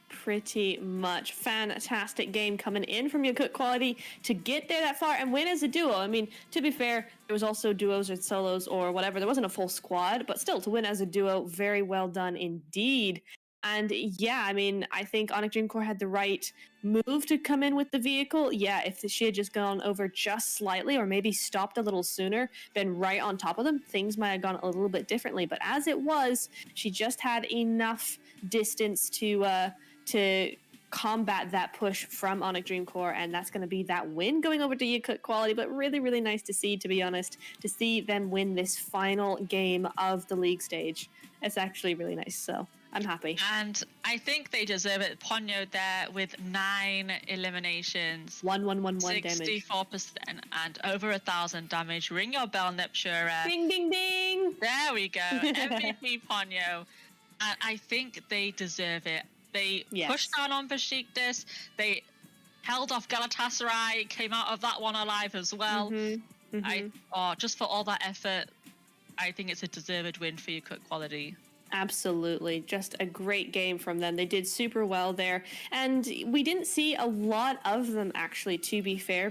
Pretty much. Fantastic game coming in from your cook quality to get there that far and win as a duo. I mean, to be fair, there was also duos or solos or whatever. There wasn't a full squad, but still to win as a duo, very well done indeed. And yeah, I mean, I think Onyx Dream Corps had the right move to come in with the vehicle. Yeah, if she had just gone over just slightly or maybe stopped a little sooner, been right on top of them, things might have gone a little bit differently. But as it was, she just had enough distance to combat that push from Onyx Dream Corps, and that's going to be that win going over to Yakut Quality. But really, really nice to see, to be honest, to see them win this final game of the league stage. It's actually really nice, so I'm happy. And I think they deserve it. Ponyo there with 9 eliminations, 1111 damage. 64% and over 1,000 damage. Ring your bell, Neptura. Ding, ding, ding! There we go. MVP Ponyo. And I think they deserve it. They pushed down on Besiktas. They held off Galatasaray, came out of that one alive as well. Just for all that effort, I think it's a deserved win for your cook quality. Absolutely. Just a great game from them. They did super well there. And we didn't see a lot of them, actually, to be fair.